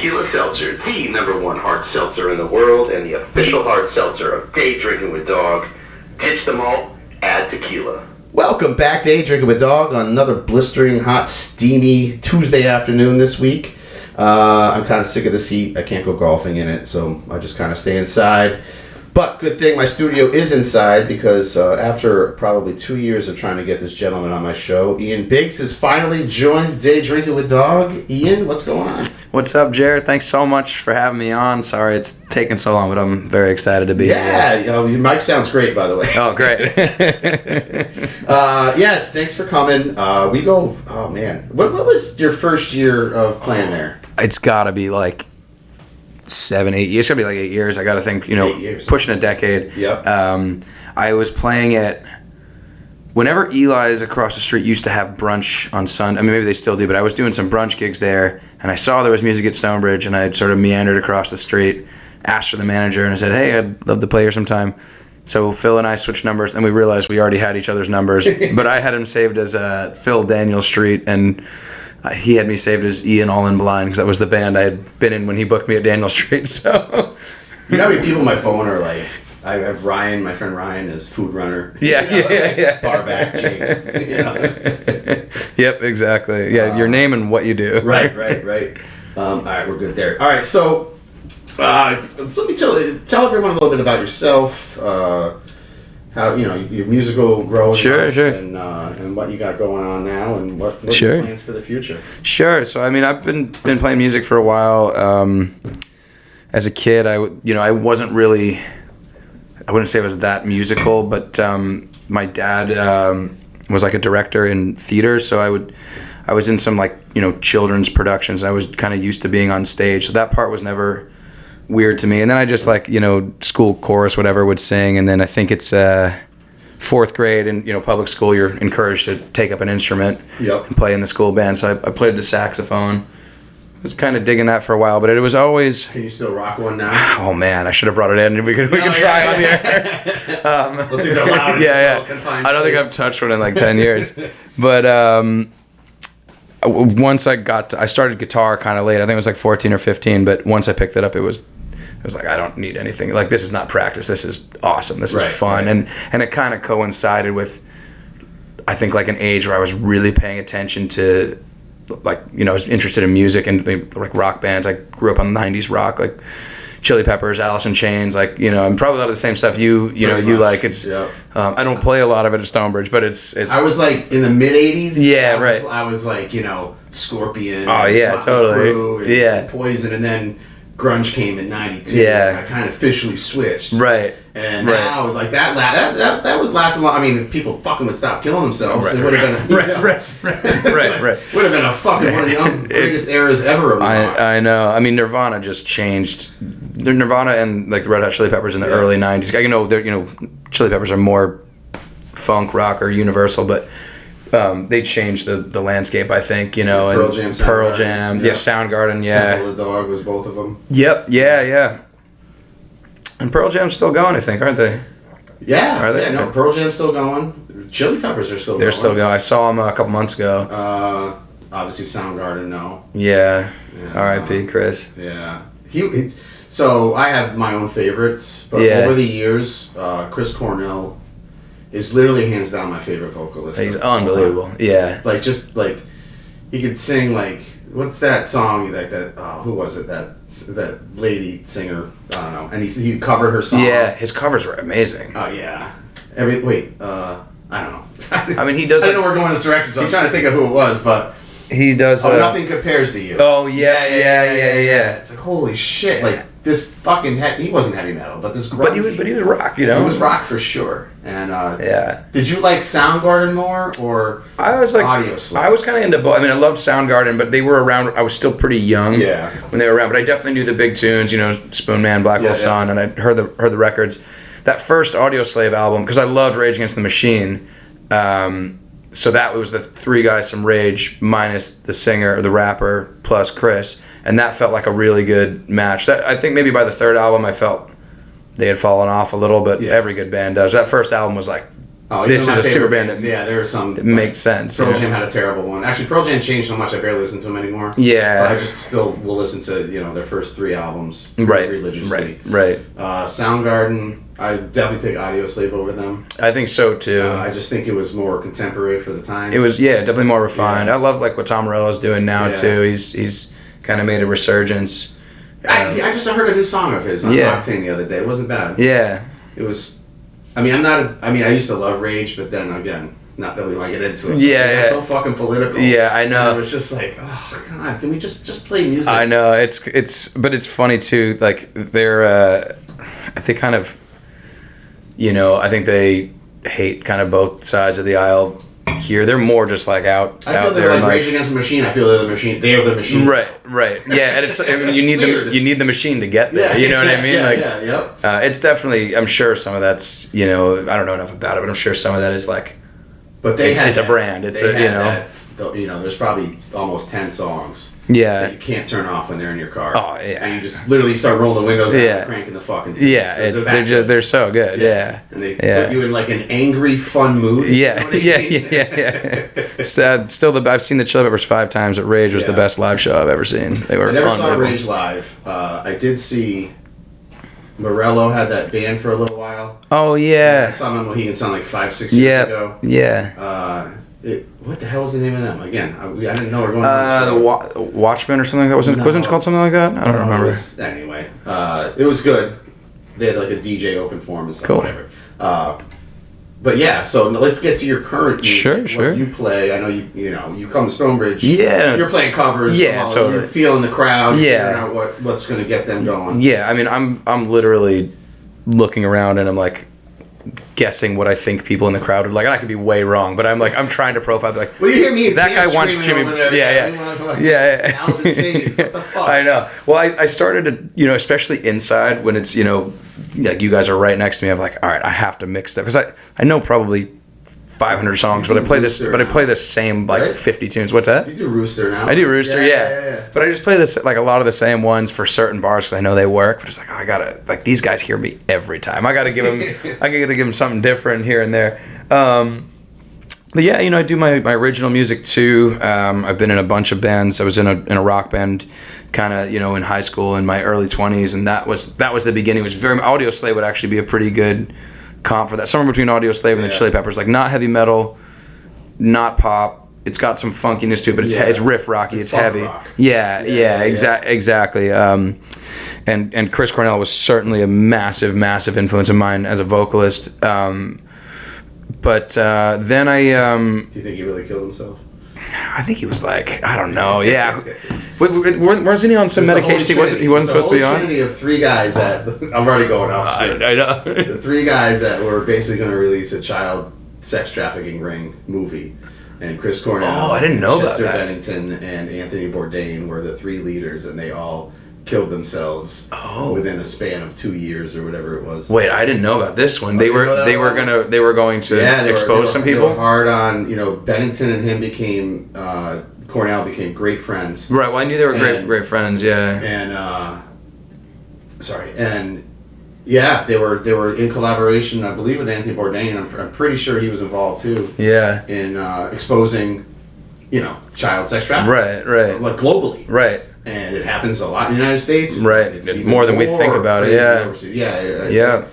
Tequila Seltzer, the #1 hard seltzer in the world and the official hard seltzer of Day Drinking with Dog. Ditch the malt, add tequila. Welcome back, Day Drinking with Dog, on another blistering, hot, steamy Tuesday afternoon this week. I'm kind of sick of this heat. I can't go golfing in it, so I just kind of stay inside. But good thing my studio is inside because after probably 2 years of trying to get this gentleman on my show, Ian Biggs has finally joined Day Drinking with Dog. Ian, what's going on? What's up, Jared? Thanks so much for having me on. Sorry it's taken so long, but I'm very excited to be here. Yeah, your mic sounds great, by the way. Oh, great. Yes, thanks for coming. Oh man. What was your first year of playing there? It's got to be like 7, 8 years. It's got to be like 8 years. I got to think, 8 years. Pushing a decade. Yep. I was playing at, whenever Eli's across the street used to have brunch on Sunday. I mean, maybe they still do, but I was doing some brunch gigs there, and I saw there was music at Stonebridge, and I had sort of meandered across the street, asked for the manager, and I said, hey, I'd love to play here sometime. So Phil and I switched numbers, and we realized we already had each other's numbers, but I had him saved as Phil Daniel Street, and he had me saved as Ian All In Blind, because that was the band I had been in when he booked me at Daniel Street. So, you know how many people on my phone are like, I have Ryan, my friend Ryan, is Food Runner. Yeah. Bar back, Jake. Yep, exactly. Yeah, your name and what you do. Right. All right, we're good there. All right, so let me tell everyone a little bit about yourself. How your musical growth, sure, and what you got going on now, and what are your plans for the future? Sure. So I mean, I've been playing music for a while. As a kid, I wasn't really, I wouldn't say I was that musical, but my dad was like a director in theater, so I was in some children's productions, and I was kind of used to being on stage, so that part was never weird to me. And then I just school chorus, whatever, would sing. And then I think it's 4th grade and public school, you're encouraged to take up an instrument. Yep. And play in the school band. So I played the saxophone. I was kind of digging that for a while, but it was always. Can you still rock one now? Oh man, I should have brought it in. We could try on the air. Those things are loud. Yeah. I don't think I've touched one in like 10 years, but. Once I started guitar kind of late. I think it was like 14 or 15. But once I picked it up, it was like, I don't need anything. Like, this is not practice. This is awesome. This is fun. Right. And it kind of coincided with, I think, like an age where I was really paying attention to, I was interested in music and like rock bands. I grew up on 90s rock, like Chili Peppers, Alice in Chains, and probably a lot of the same stuff you like. It's I don't play a lot of it at Stonebridge, but it's. I was like in the mid '80s. Yeah, right. I was like Scorpion. Oh yeah, totally. And Poison, and then grunge came in '92. Yeah, I kind of officially switched. Right. And now, like that was lasting long. I mean, people fucking would stop killing themselves. It would have been right. Would have been a fucking one of the greatest eras ever of rock. I know. I mean, Nirvana just changed. Nirvana and like the Red Hot Chili Peppers in the early '90s. Chili Peppers are more funk rock or universal, but they changed the landscape. I think and Pearl Jam, Soundgarden, Temple of the Dog was both of them. Yep, yeah. And Pearl Jam's still going, I think, aren't they? Yeah. Are they? Yeah, no, Pearl Jam's still going. Chili Peppers are still going. They're still going. I saw them a couple months ago. Obviously Soundgarden, no. Yeah. R.I.P. Chris. Yeah. So I have my own favorites, but over the years, Chris Cornell is literally hands down my favorite vocalist. He's unbelievable. Yeah. He could sing what's that song who was it, that lady singer, I don't know, and he covered her song. Yeah, his covers were amazing. Oh yeah. I don't know. I mean, he does. I didn't know we're going this direction, so I'm trying to think of who it was, but he does. Nothing Compares to You. Oh yeah. It's like, holy shit, this fucking he wasn't heavy metal, but this grunge. But he was rock, He was rock for sure. And did you like Soundgarden more or Audioslave? I was kind of into both. I mean, I loved Soundgarden, but they were around. I was still pretty young when they were around, but I definitely knew the big tunes. Spoon Man, Blackwell Sun, and I heard the records. That first Audioslave album, because I loved Rage Against the Machine. So that was the 3 guys from Rage minus the singer, the rapper, plus Chris, and that felt like a really good match. I think maybe by the 3rd album I felt they had fallen off a little, but every good band does. That first album was Oh, this is a super band bands, that there are some that makes sense. Pearl Jam had a terrible one. Actually, Pearl Jam changed so much I barely listen to them anymore. Yeah. But I just still will listen to their first 3 albums religiously. Right. Soundgarden, I definitely take Audioslave over them. I think so too. I just think it was more contemporary for the time. It was definitely more refined. Yeah. I love like what Tom Morello's doing now too. He's kind of made a resurgence. I just heard a new song of his on Octane the other day. It wasn't bad. Yeah. It was. I used to love Rage, but then again, not that we want to get into it. Yeah. It's so fucking political. Yeah, I know. And it was just like, oh god, can we just play music? I know but it's funny too. Like they kind of, I think they hate kind of both sides of the aisle. Here, they're more just like out feel there. Like Rage Against the Machine. I feel they're the machine. They are the machine. Right. Yeah, and you need the machine to get there. You know what I mean? It's definitely. I'm sure some of that's. I don't know enough about it, but I'm sure some of that is like. But it's a brand. It's there's probably almost 10 songs. Yeah. That you can't turn off when they're in your car. Oh yeah. And you just literally start rolling the windows down and cranking the fucking. Yeah, they're so good. Yeah. And they put you in like an angry, fun mood. Yeah. Still, I've seen the Chili Peppers 5 times. But Rage was the best live show I've ever seen. They were. I never saw Rage live. I did see. Morello had that band for a little while. Oh yeah. I saw them on Mohegan Sun like 5-6 years ago. Yeah. What the hell was the name of them? Again, I didn't know we were going. The Watchmen or something. That wasn't it called something like that? I don't remember. Anyway, it was good. They had like a DJ open for them and stuff. Cool. Whatever. But yeah, so let's get to your current music. Sure. What you play. I know you come to Stonebridge. Yeah. You're playing covers. Yeah, totally. You're feeling the crowd. Yeah. Figuring out what's going to get them going. Yeah, I mean, I'm literally looking around and I'm like guessing what I think people in the crowd would like. And I could be way wrong, but I'm trying to profile. Like, well, you hear me. That guy wants Jimmy. Yeah. What the fuck? I know. Well, I started to, especially inside when it's, like you guys are right next to me. I'm like, all right, I have to mix that because I know probably 500 songs, but I play the same like 50 tunes. What's that? You do Rooster now. I do Rooster, yeah. But I just play this like a lot of the same ones for certain bars because I know they work. But it's like, I gotta these guys hear me every time. I gotta give them something different here and there. But yeah, I do my original music too. I've been in a bunch of bands. I was in a rock band, kind of in high school in my early 20s, and that was the beginning. It was Audioslave would actually be a pretty good comp for that. Somewhere between Audioslave and the Chili Peppers, like not heavy metal, not pop. It's got some funkiness to it, but it's riff rocky. It's heavy. Rock. Exactly. And Chris Cornell was certainly a massive influence of mine as a vocalist. But then I. Do you think he really killed himself? I think he was like, I don't know. Yeah, wasn't he on some medication? He wasn't supposed to be on. Trinity of 3 guys that I'm already going off. I know. The 3 guys that were basically going to release a child sex trafficking ring movie, and Chris Cornell, I didn't know about Chester that. Bennington, and Anthony Bourdain were the 3 leaders, and they all killed themselves within a span of 2 years or whatever it was. Wait, I didn't know about this one. They were going to expose some people. They were hard on, Bennington and him became Cornell became great friends. Right. Well, I knew they were great friends. Yeah. They were in collaboration, I believe, with Anthony Bourdain. I'm pretty sure he was involved too. Yeah. In exposing, child sex trafficking. Right. Like globally. Right. And it happens a lot in the United States. Right. It's more than we think about it. Yeah. Yeah.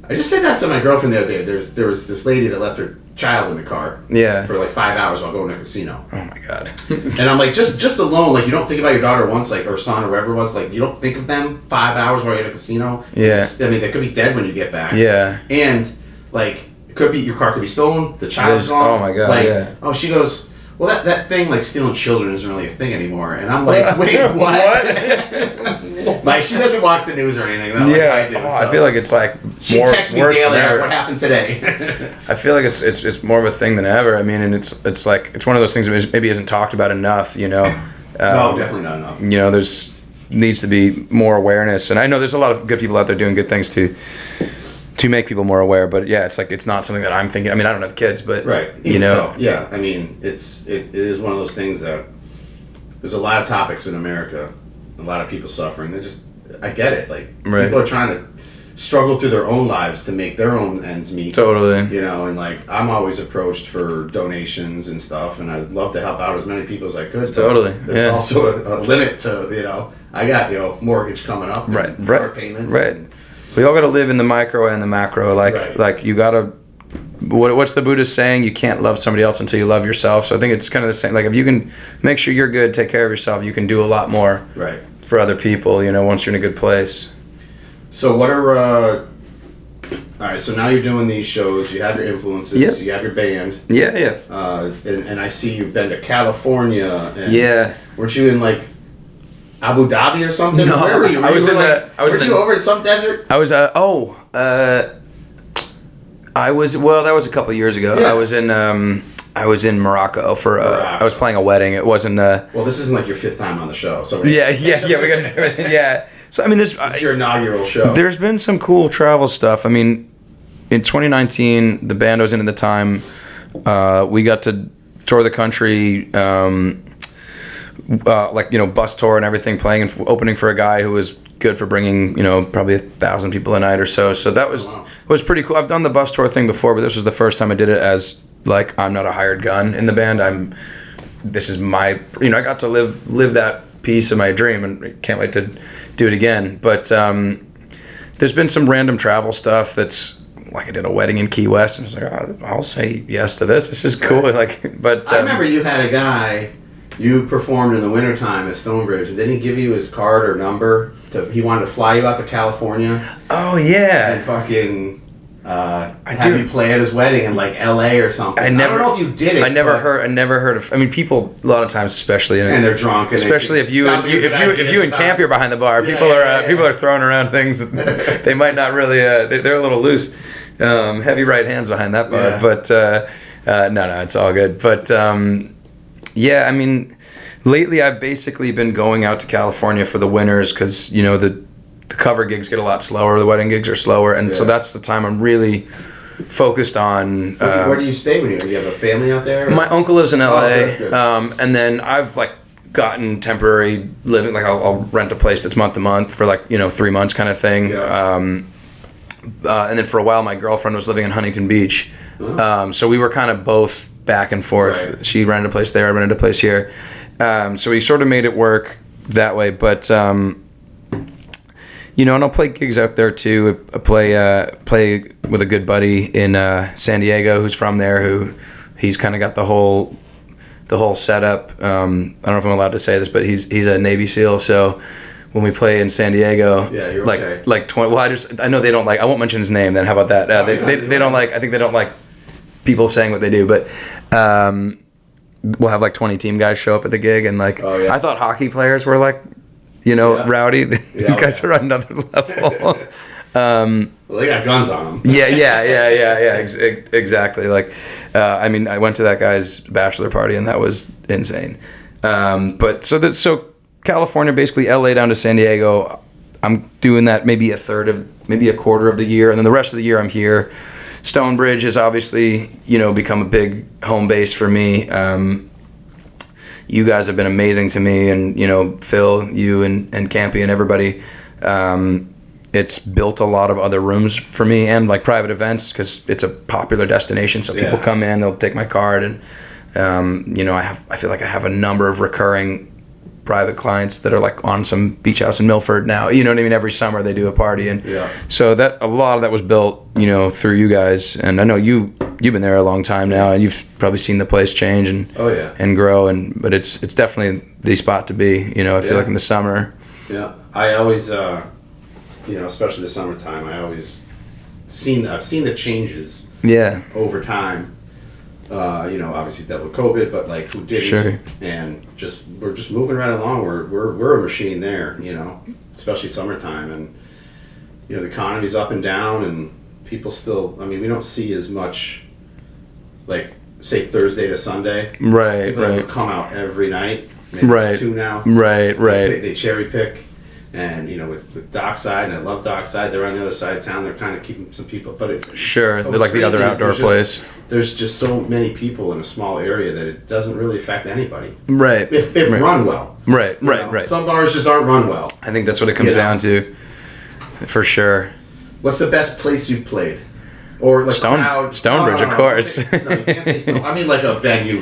I just said that to my girlfriend the other day. There was this lady that left her child in the car. Yeah. For like 5 hours while going to a casino. Oh my god. And I'm like, just alone, like you don't think about your daughter once, like or son or whoever it was, like you don't think of them 5 hours while you're at a casino. Yeah. They could be dead when you get back. Yeah. And like your car could be stolen. The child's gone. Oh my god. Like, yeah. Oh, she goes. Well, that thing like stealing children isn't really a thing anymore, and I'm like, wait, what? Like she doesn't watch the news or anything. Like I do. So. I feel like it's like she texts me daily. What happened today? I feel like it's more of a thing than ever. I mean, and it's like it's one of those things that maybe isn't talked about enough. No, definitely not enough. There's needs to be more awareness, and I know there's a lot of good people out there doing good things to make people more aware, but yeah, it's not something that I'm thinking. I mean, I don't have kids, but right, so, yeah. I mean, it is one of those things that there's a lot of topics in America, a lot of people suffering. I get it. Like people are trying to struggle through their own lives to make their own ends meet. Totally. You know, and like I'm always approached for donations and stuff, and I'd love to help out as many people as I could. Totally. There's also a limit to, you know, I got, mortgage coming up. Right. Car payments. Right. And, we all got to live in the micro and the macro. Like you got to. What's the Buddhist saying? You can't love somebody else until you love yourself. So I think it's kind of the same. Like if you can make sure you're good, take care of yourself, you can do a lot more for other people, once you're in a good place. So what are, all right, so now you're doing these shows, you have your influences, you have your band. Yeah. And I see you've been to California. And weren't you in like Abu Dhabi or something? No, where were you? I was in over in some desert? I was, that was a couple of years ago. Yeah. I was in Morocco for I was playing a wedding. It wasn't well, this isn't like your fifth time on the show. So we got to do everything. Yeah. So I mean this is your inaugural show. There's been some cool travel stuff. I mean, in 2019, the band I was in at the time, we got to tour the country, bus tour and everything, playing and opening for a guy who was good for bringing, probably 1,000 people a night or so. So that was pretty cool. I've done the bus tour thing before, but this was the first time I did it as like I'm not a hired gun in the band. This is my, I got to live that piece of my dream, and I can't wait to do it again. But there's been some random travel stuff that's like I did a wedding in Key West, and I was like, I'll say yes to this. This is cool. But I remember you had a guy. You performed in the wintertime at Stonebridge, and didn't he give you his card or number? He wanted to fly you out to California. Oh, yeah. And fucking have you play at his wedding in like L.A. or something. I don't know if you did it. I never heard of. I mean, people a lot of times, especially and they're drunk. And especially if you and Camp you're behind the bar, people are throwing around things that they might not really. They're a little loose. Heavy right hands behind that bar, but no, it's all good. But. Yeah, I mean, lately I've basically been going out to California for the winters because, the cover gigs get a lot slower, the wedding gigs are slower, and so that's the time I'm really focused on. Where do you stay when you have a family out there? My uncle lives in LA, good. And then I've gotten temporary living, I'll rent a place that's month to month for 3 months kind of thing. Yeah. And then for a while my girlfriend was living in Huntington Beach, so we were kind of both back and forth. Right. She rented a place there, I rented a place here. So we sort of made it work that way. But, and I'll play gigs out there too. I play with a good buddy in San Diego who's from there, he's kind of got the whole setup. I don't know if I'm allowed to say this, but he's a Navy SEAL. So when we play in San Diego, you're okay. 20, well, I know they don't I won't mention his name then. How about that? They don't I think they don't like people saying what they do, but we'll have 20 team guys show up at the gig, and I thought hockey players were rowdy. These guys are on another level. Well, they got guns on them. Yeah. Exactly. I mean, I went to that guy's bachelor party, and that was insane. But so California, basically LA down to San Diego. I'm doing that maybe a quarter of the year, and then the rest of the year I'm here. Stonebridge has obviously, become a big home base for me. You guys have been amazing to me, and, Phil, you and Campy and everybody. It's built a lot of other rooms for me and private events because it's a popular destination. So people come in, they'll take my card, and, I feel like I have a number of recurring private clients that are on some beach house in Milford now. You know what I mean? Every summer they do a party, and so that a lot of that was built, through you guys. And I know you've been there a long time now, and you've probably seen the place change and and grow. And but it's definitely the spot to be. I feel like in the summer. Yeah, I always, especially the summertime, I've seen the changes. Yeah. Over time. Obviously dealt with COVID, but who didn't? Sure. And we're just moving right along. We're a machine there, especially summertime, and the economy's up and down, and people still. I mean, we don't see as much, say Thursday to Sunday. Right. People Right. come out every night. Maybe Right. 2 now. Right. They cherry pick. And with Dockside, and I love Dockside, they're on the other side of town. They're kind of keeping some people, but they're like the other outdoor place. There's just so many people in a small area that it doesn't really affect anybody. Right. If run well. Right. Some bars just aren't run well. I think that's what it comes down to, for sure. What's the best place you've played? Or like Stonebridge, of course. No, you can't say Stone. I mean like a venue.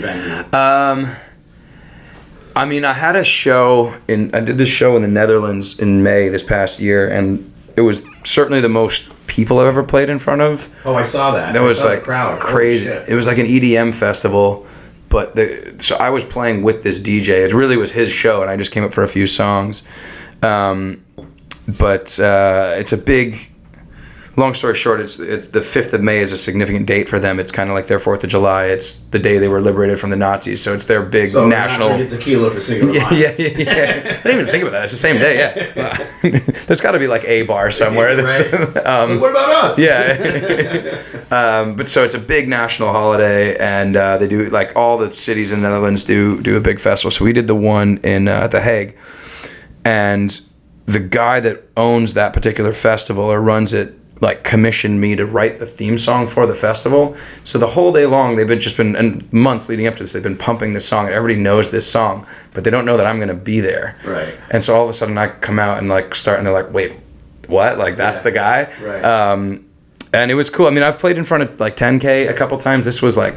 I mean, I did this show in the Netherlands in May this past year, and it was certainly the most people I've ever played in front of. Oh, I saw that. That was like crowd. crazy. It was like an EDM festival, but so I was playing with this DJ. It really was his show, and I just came up for a few songs. But it's a big. Long story short, it's the 5th of May is a significant date for them. It's kind of like their 4th of July. It's the day they were liberated from the Nazis, so it's their big national. So get tequila for Cinco de Mayo. Yeah. I didn't even think about that. It's the same day. Yeah, there's got to be like a bar somewhere. Right. What about us? Yeah. But so it's a big national holiday, and they do like all the cities in the Netherlands do a big festival. So we did the one in The Hague, and the guy that owns that particular festival or runs it like commissioned me to write the theme song for the festival. So the whole day long and months leading up to this, they've been pumping this song, and everybody knows this song, but they don't know that I'm going to be there. Right. And so all of a sudden I come out and like start, and they're like, wait, what? Like that's the guy? Right. And it was cool. I mean, I've played in front of like 10K a couple times. This was like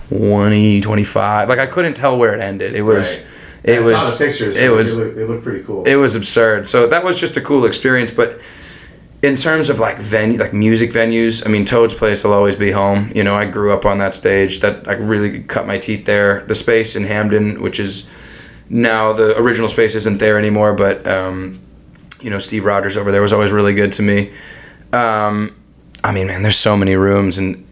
20, 25. Like I couldn't tell where it ended. It was... Right. I saw the pictures. They look pretty cool. It was absurd. So that was just a cool experience, but in terms of like music venues, I mean, Toad's Place will always be home. You know, I grew up on that stage. That I really cut my teeth there. The space in Hamden, which is now the original space, isn't there anymore. But you know, Steve Rogers over there was always really good to me. I mean, man, there's so many rooms and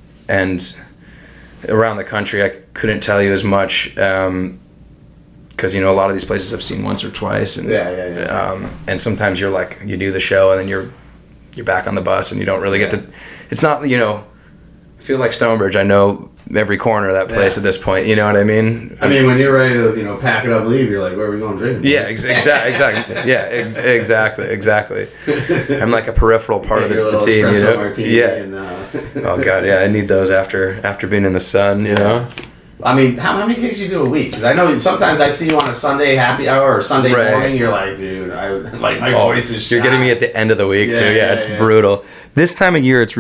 around the country. I couldn't tell you as much because you know a lot of these places I've seen once or twice. And, and sometimes you're like you do the show and then you're back on the bus and you don't really get to. It's not, you know, I feel like Stonebridge. I know every corner of that place at this point. You know what I mean? I mean, when you're ready to pack it up and leave, you're like, where are we going drinking? Yeah, exactly. Yeah, exactly. I'm like a peripheral part of the team. You know? Yeah. Oh God, yeah. I need those after being in the sun. You know. I mean, how many gigs you do a week? Because I know sometimes I see you on a Sunday happy hour or Sunday morning. You're like, dude, my voice is shot. You're getting me at the end of the week too. Yeah, it's brutal. This time of year, it's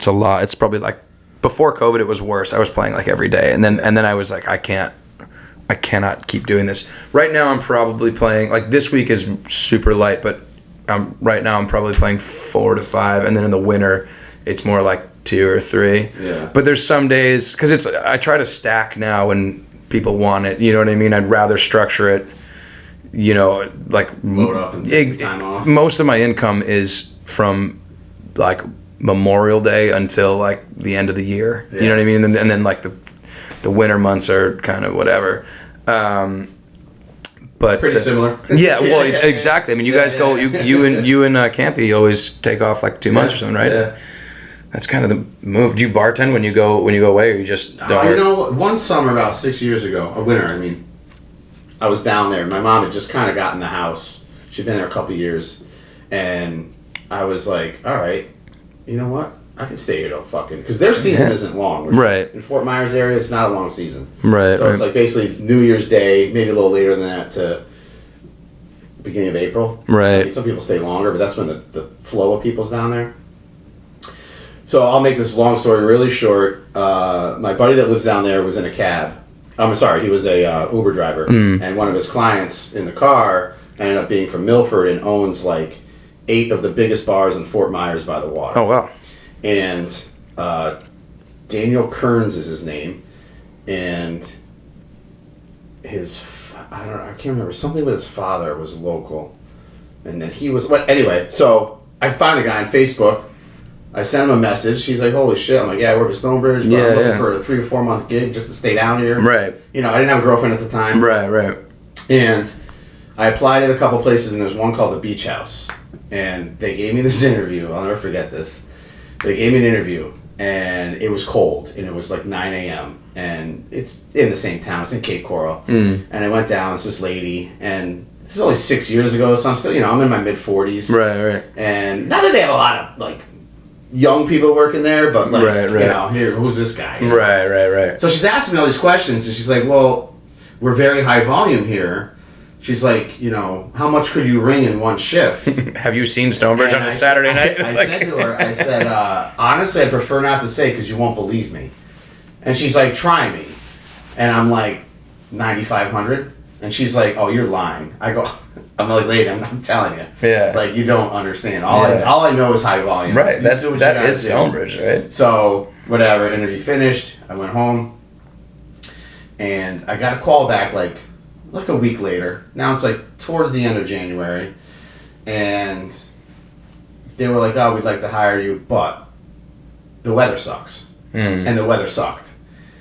a lot. It's probably like before COVID, it was worse. I was playing like every day, and then I was like, I cannot keep doing this. Right now, I'm probably playing like this week is super light, but right now I'm probably playing 4 to 5, and then in the winter, it's more like 2 or 3. Yeah. But there's some days because I try to stack now when people want it. You know what I mean? I'd rather structure it. You know, like load up and take time off. Most of my income is from like Memorial Day until like the end of the year. Yeah. You know what I mean? And then like the winter months are kind of whatever. But pretty similar. Yeah, well, exactly. I mean, you guys go. You and Campy always take off like 2 months or something, right? Yeah. That's kind of the move. Do you bartend when you go away, or you just don't? You know, one summer about 6 years ago, or winter, I mean, I was down there. My mom had just kind of gotten the house. She'd been there a couple of years, and I was like, all right, you know what? I can stay here till fucking, because their season isn't long. Right. In Fort Myers area, it's not a long season. Right. So it's like basically New Year's Day, maybe a little later than that to beginning of April. Right. I mean, some people stay longer, but that's when the flow of people's down there. So I'll make this long story really short. My buddy that lives down there was in a cab. I'm sorry, he was a Uber driver, and one of his clients in the car ended up being from Milford and owns like 8 of the biggest bars in Fort Myers by the water. Oh wow! And Daniel Kearns is his name, and I can't remember, something with his father was local, and then he was anyway. So I find a guy on Facebook. I sent him a message. He's like, holy shit. I'm like, yeah, I work at Stonebridge, but I'm looking for a 3 or 4 month gig just to stay down here. Right. You know, I didn't have a girlfriend at the time. Right. And I applied at a couple places, and there's one called the Beach House. And they gave me this interview. I'll never forget this. They gave me an interview, and it was cold, and it was like 9 a.m. And it's in the same town. It's in Cape Coral. And I went down. It's this lady, and this is only 6 years ago, so I'm still, I'm in my mid-40s. Right. And not that they have a lot of, like, young people working there, but like, here, who's this guy? Right. So she's asking me all these questions, and she's like, well, we're very high volume here. she's like, you know, how much could you ring in one shift? Have you seen Stonebridge on a Saturday night? I said to her, I said, honestly, I prefer not to say because you won't believe me. And she's like, try me. And I'm like, 9,500. And she's like, oh, you're lying. I'm like, lady, I'm telling you. Yeah. Like, you don't understand. All I know is high volume. Right. That is Stonebridge, right? So, whatever. Interview finished. I went home. And I got a call back like a week later. Now it's like towards the end of January. And they were like, oh, we'd like to hire you, but the weather sucks. And the weather sucked.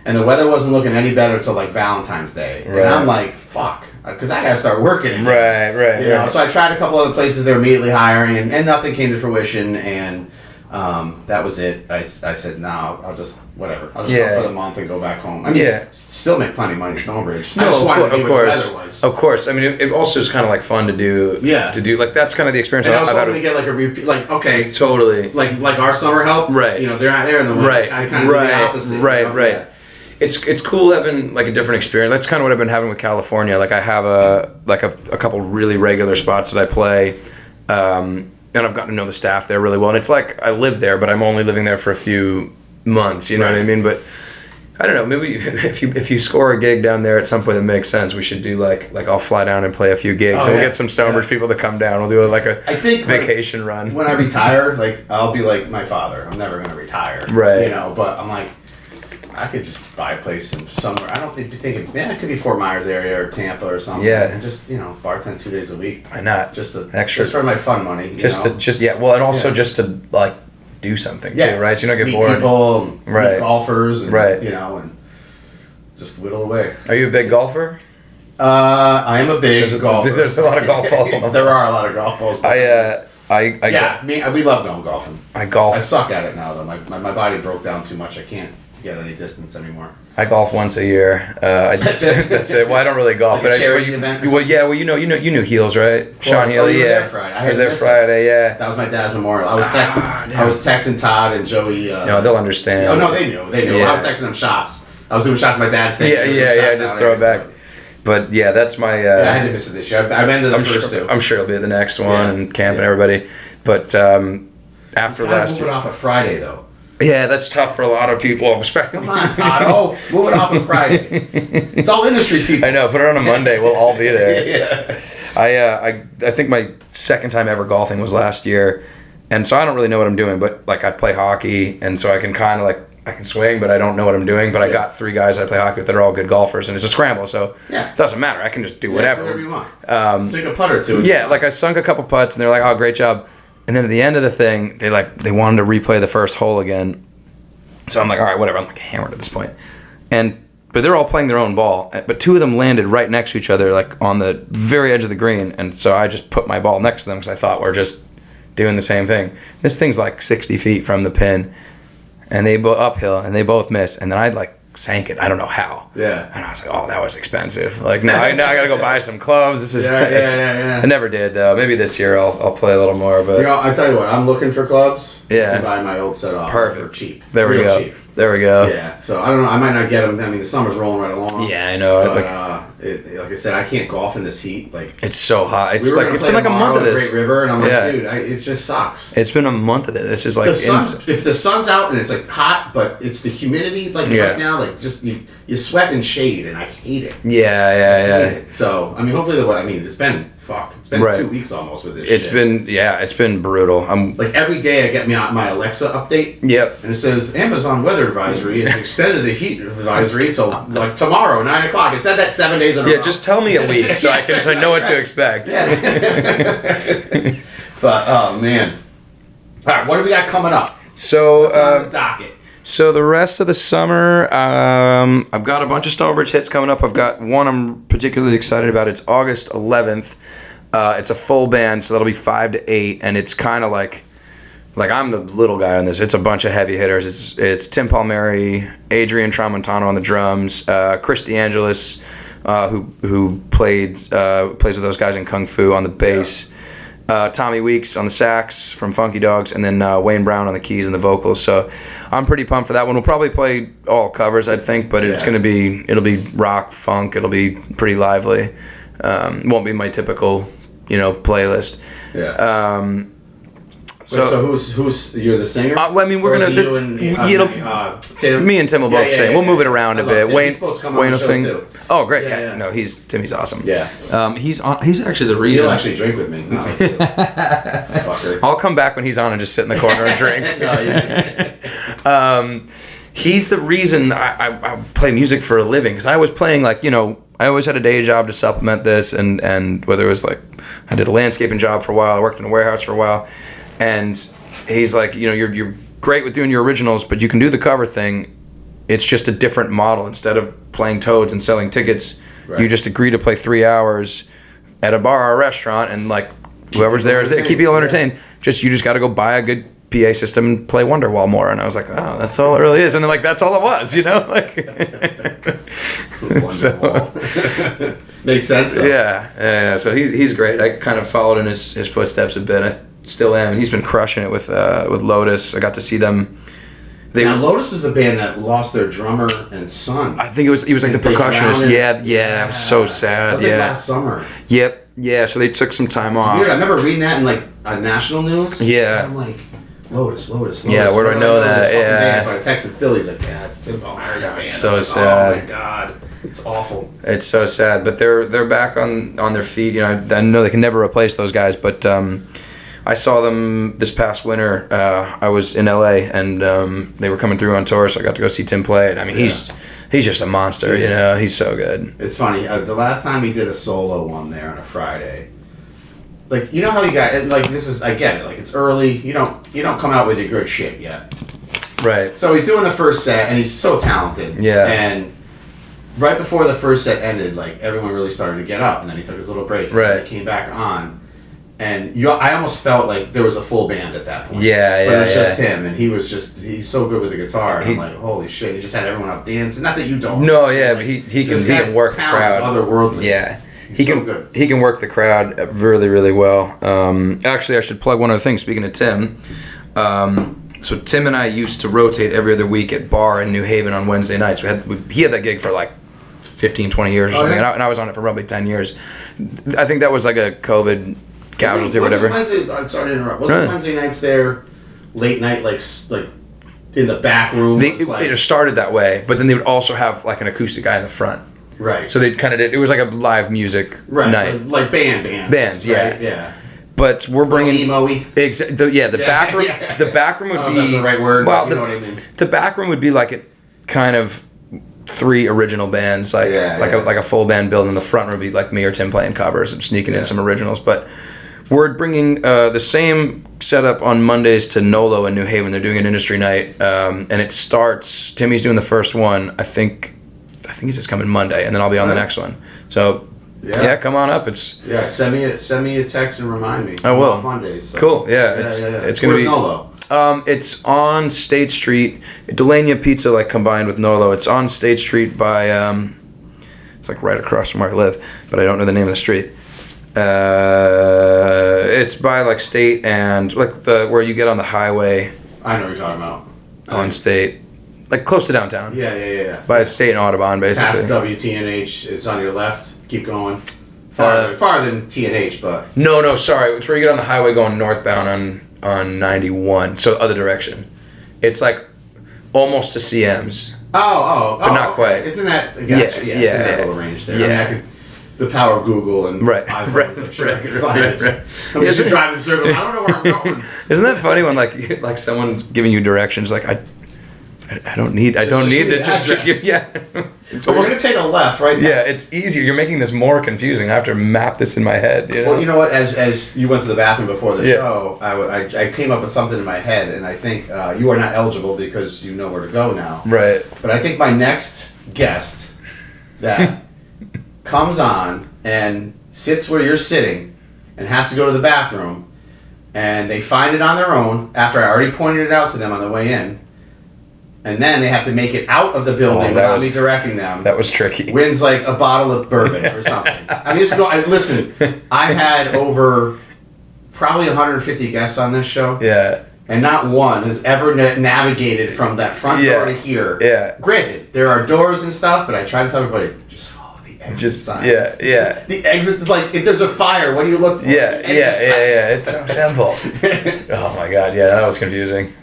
And the weather wasn't looking any better until like Valentine's Day. Right. And I'm like, fuck, because I got to start working again. Right. You know, so I tried a couple other places they were immediately hiring, and nothing came to fruition. And that was it. I said, no, I'll just whatever. I'll just go for the month and go back home. I mean, still make plenty of money in Stonebridge. I just wanted to do what the weather was. Of course. I mean, it also is kind of like fun to do. Yeah. To do like that's kind of the experience. And I was hoping to get like a repeat. Like okay. Totally. Like our summer help. Right. You know, they're not there in the winter. Right. I kind of do the opposite. Right. You know? Right. Yeah. It's cool having like a different experience. That's kind of what I've been having with California. Like I have a couple really regular spots that I play, and I've gotten to know the staff there really well. And it's like I live there, but I'm only living there for a few months. You know what I mean? But I don't know. Maybe if you score a gig down there at some point that makes sense, we should do like I'll fly down and play a few gigs, and we'll get some Stonebridge people to come down. We'll do like a vacation run. When I retire, like I'll be like my father. I'm never gonna retire. Right. You know, but I'm like. I could just buy a place somewhere. I don't think it could be Fort Myers area or Tampa or something. Yeah. And just, you know, bartend 2 days a week. Why not? Just extra for my fun money. Just and also just to like do something too, right? So you don't get meet bored. People, meet golfers, and, you know, and just whittle away. Are you a big golfer? I am a big golfer. There's a lot of golf balls on the There are a lot of golf balls. We love going golfing. I golf. I suck at it now though. My body broke down too much. I can't get any distance anymore. I golf once a year. That's it. Well, I don't really golf, like a charity event. You knew Heels, right? Sean Healy, I was there Friday. Yeah. That was my dad's memorial. I was texting Todd and Joey. No, they'll understand. Oh no, they knew. Yeah. I was texting them shots. I was doing shots of my dad's thing. Yeah. Just throw it back. But yeah, that's my. I had to miss it this year. I've been to the first two. I'm sure it'll be at the next one and camp and everybody. But after last year, move it off a Friday though. Yeah, that's tough for a lot of people. Come on, Todd. Move it off on Friday. It's all industry people. I know. Put it on a Monday. We'll all be there. I think my second time ever golfing was last year, and so I don't really know what I'm doing. But like I play hockey, and so I can kind of I can swing, but I don't know what I'm doing. But I got 3 guys I play hockey with that are all good golfers, and it's a scramble, so it doesn't matter. I can just do whatever you want. Sink a putt or two. Yeah, like I sunk a couple putts, and they're like, "Oh, great job." And then at the end of the thing, they wanted to replay the first hole again. So I'm like, all right, whatever. I'm like hammered at this point. But they're all playing their own ball. But 2 of them landed right next to each other, like on the very edge of the green. And so I just put my ball next to them because I thought we're just doing the same thing. This thing's like 60 feet from the pin. And they uphill, and they both miss. And then I sank it. I don't know how. Yeah. And I was like, oh, that was expensive. Like, now I got to go buy some clubs. This is yeah. I never did, though. Maybe this year I'll play a little more. But you know, I tell you what, I'm looking for clubs. Yeah. To buy my old set off. Perfect. For cheap. There we go. Cheap. There we go. Yeah. So I don't know. I might not get them. I mean, the summer's rolling right along. Yeah, I know. But, like I said, I can't golf in this heat. Like it's so hot. It's it's been like a month of this. Great River, and I'm like, dude, it just sucks. It's been a month of this. This is like if the sun's out and it's like hot, but it's the humidity right now, like just you sweat in shade, and I hate it. Yeah. So I mean, hopefully it's been 2 weeks almost with this. It's been brutal. I'm like every day I get my Alexa update. Yep. And it says Amazon weather advisory has extended the heat advisory till like tomorrow 9 o'clock. It said that 7 days in a row. Yeah, just tell me a week so I know what to expect. Yeah. But oh man. All right, what do we got coming up? So what's on the docket? So the rest of the summer, I've got a bunch of Stonebridge hits coming up. I've got one I'm particularly excited about. It's August 11th. It's a full band, so that'll be 5 to 8, and it's kind of like I'm the little guy on this. It's a bunch of heavy hitters. It's Tim Palmieri, Adrian Tramontano on the drums, Chris DeAngelis, who plays with those guys in Kung Fu on the bass. Tommy Weeks on the sax from Funky Dogs, and then Wayne Brown on the keys and the vocals. So I'm pretty pumped for that one. We'll probably play all covers, I think, but it'll be rock, funk. It'll be pretty lively. Won't be my typical, playlist. Yeah. So who's you're the singer? I mean, we're gonna. Tim. Me and Tim will both sing. We'll move it around a bit. Tim. Wayne will sing. Too. Oh, great! Yeah. No, Timmy's awesome. Yeah. He's actually the reason. He'll actually drink with me. No, fucker. I'll come back when he's on and just sit in the corner and drink. He's the reason I play music for a living, because I was playing I always had a day job to supplement this, and whether it was I did a landscaping job for a while, I worked in a warehouse for a while, and he's like, you're great with doing your originals, but you can do the cover thing. It's just a different model. Instead of playing Toads and selling tickets, right. You just agree to play 3 hours at a bar or a restaurant, and whoever's there is there. Keep people entertained. You just got to go buy a good PA system and play Wonderwall more. And I was like, oh, that's all it really is. And then that's all it was, So makes sense though. Yeah. So he's great. I kind of followed in his footsteps a bit. I still am, and he's been crushing it with Lotus. I got to see them. Now Lotus is the band that lost their drummer and son. I think he was like the percussionist. Yeah. It was so sad. That was last summer. Yep. Yeah. So they took some time off. Weird. I remember reading that in on national news. Yeah. And I'm like, Lotus. Yeah, where do I know that? Yeah. So I texted Phil. He's like, yeah, it's Tim Palmer's band. It's so sad. Oh my god, it's awful. It's so sad, but they're back on their feet. I know they can never replace those guys, but I saw them this past winter. I was in LA, and they were coming through on tour, so I got to go see Tim play. And I mean, he's just a monster. He's so good. It's funny. The last time he did a solo one there on a Friday. How you got this is, I get it, it's early, you don't come out with your good shit yet. Right. So he's doing the first set, and he's so talented. Yeah. And right before the first set ended, everyone really started to get up, and then he took his little break. Right. And he came back on, and I almost felt like there was a full band at that point. Yeah. But it was just him, and he's so good with the guitar, and I'm like, holy shit, he just had everyone up dancing. Not that you don't. No, yeah, but he can work the crowd. Otherworldly. Yeah. He can work the crowd really, really well. Actually, I should plug one other thing. Speaking of Tim, so Tim and I used to rotate every other week at bar in New Haven on Wednesday nights. He had that gig for 15, 20 years or something, and I was on it for probably 10 years. I think that was a COVID casualty or whatever. Sorry to interrupt. Wasn't Wednesday nights there late night, in the back room? It just started that way, but then they would also have an acoustic guy in the front. Right. So they kind of did. It was like a live music night. Like bands. Bands, yeah. Right? Yeah. But we're bringing emo-y. The back room. Yeah. The back room would be. That's the right word. Well, you know what I mean. The back room would be a kind of 3 original bands, like a full band build, and the front room would be me or Tim playing covers and sneaking in some originals. But we're bringing the same setup on Mondays to Nolo in New Haven. They're doing an industry night, and it starts. Timmy's doing the first one. I think he's just coming Monday, and then I'll be on the next one. So, come on up. Send me a text and remind me. I will. Off Mondays. So. Cool. Yeah, it's gonna be. Nolo? It's on State Street, Delania Pizza, combined with Nolo. It's on State Street by it's right across from where I live, but I don't know the name of the street. It's by State and where you get on the highway. I know what you're talking about. On State. Close to downtown. Yeah. By State and Audubon, basically. Past WTNH, it's on your left. Keep going. Farther than TNH, but... No, sorry. It's where you get on the highway going northbound on 91, so other direction. It's almost to CM's. But not quite. Isn't that... Yeah, it's in that little range there. Yeah. The power of Google and iPhones, I'm sure I could find it. I'm just driving circles. I don't know where I'm going. Isn't that funny when someone's giving you directions I don't need this. Just give, It's almost going to take a left, right? Yeah, it's easier. You're making this more confusing. I have to map this in my head. Well, you know what? As you went to the bathroom before the show, I came up with something in my head, and I think you are not eligible because you know where to go now. Right. But I think my next guest that comes on and sits where you're sitting and has to go to the bathroom, and they find it on their own after I already pointed it out to them on the way in. And then they have to make it out of the building without me directing them. That was tricky. Wins a bottle of bourbon or something. I mean, listen, I've had over probably 150 guests on this show. Yeah. And not one has ever navigated from that front door to here. Yeah. Granted, there are doors and stuff, but I try to tell everybody, just follow the Just signs. yeah. The exit, like if there's a fire, what do you look for? Yeah. It's so simple. Oh my god, yeah, that was confusing.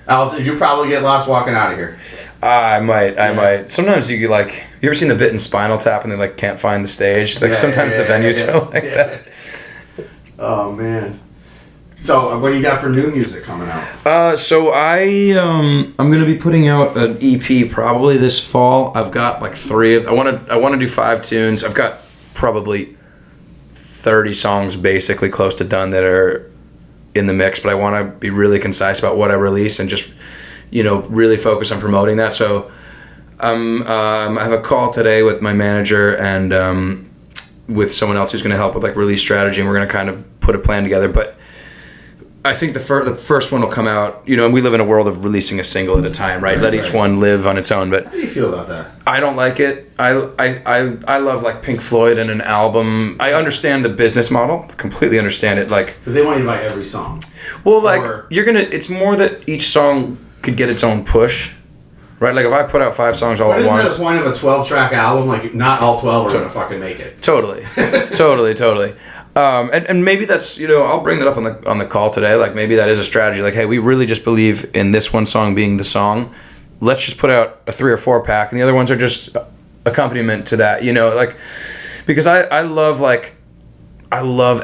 You probably get lost walking out of here. I might. Sometimes you get like, you ever seen the bit in Spinal Tap and they like can't find the stage? It's like sometimes the venues are like that. Oh man. So what do you got for new music coming out? So I'm gonna be putting out an EP probably this fall. I've got like 3. I want to do 5 tunes. I've got probably 30 songs basically close to done that are in the mix, but I want to be really concise about what I release and just, really focus on promoting that. So I have a call today with my manager and with someone else who's going to help with like release strategy, and we're going to kind of put a plan together. But I think the first one will come out, and we live in a world of releasing a single at a time, right? Let each one live on its own. But how do you feel about that? I don't like it. I love like Pink Floyd and an album. I understand the business model, completely understand it. Like, because they want you to buy every song. Well, it's more that each song could get its own push, right? Like if I put out 5 songs all at once. Isn't that the point of a 12-track album? Like not all 12 are gonna fucking make it. Totally. And maybe that's, I'll bring that up on the call today. Like maybe that is a strategy. Like, hey, we really just believe in this one song being the song. Let's just put out a 3 or 4 pack, and the other ones are just accompaniment to that. Because I love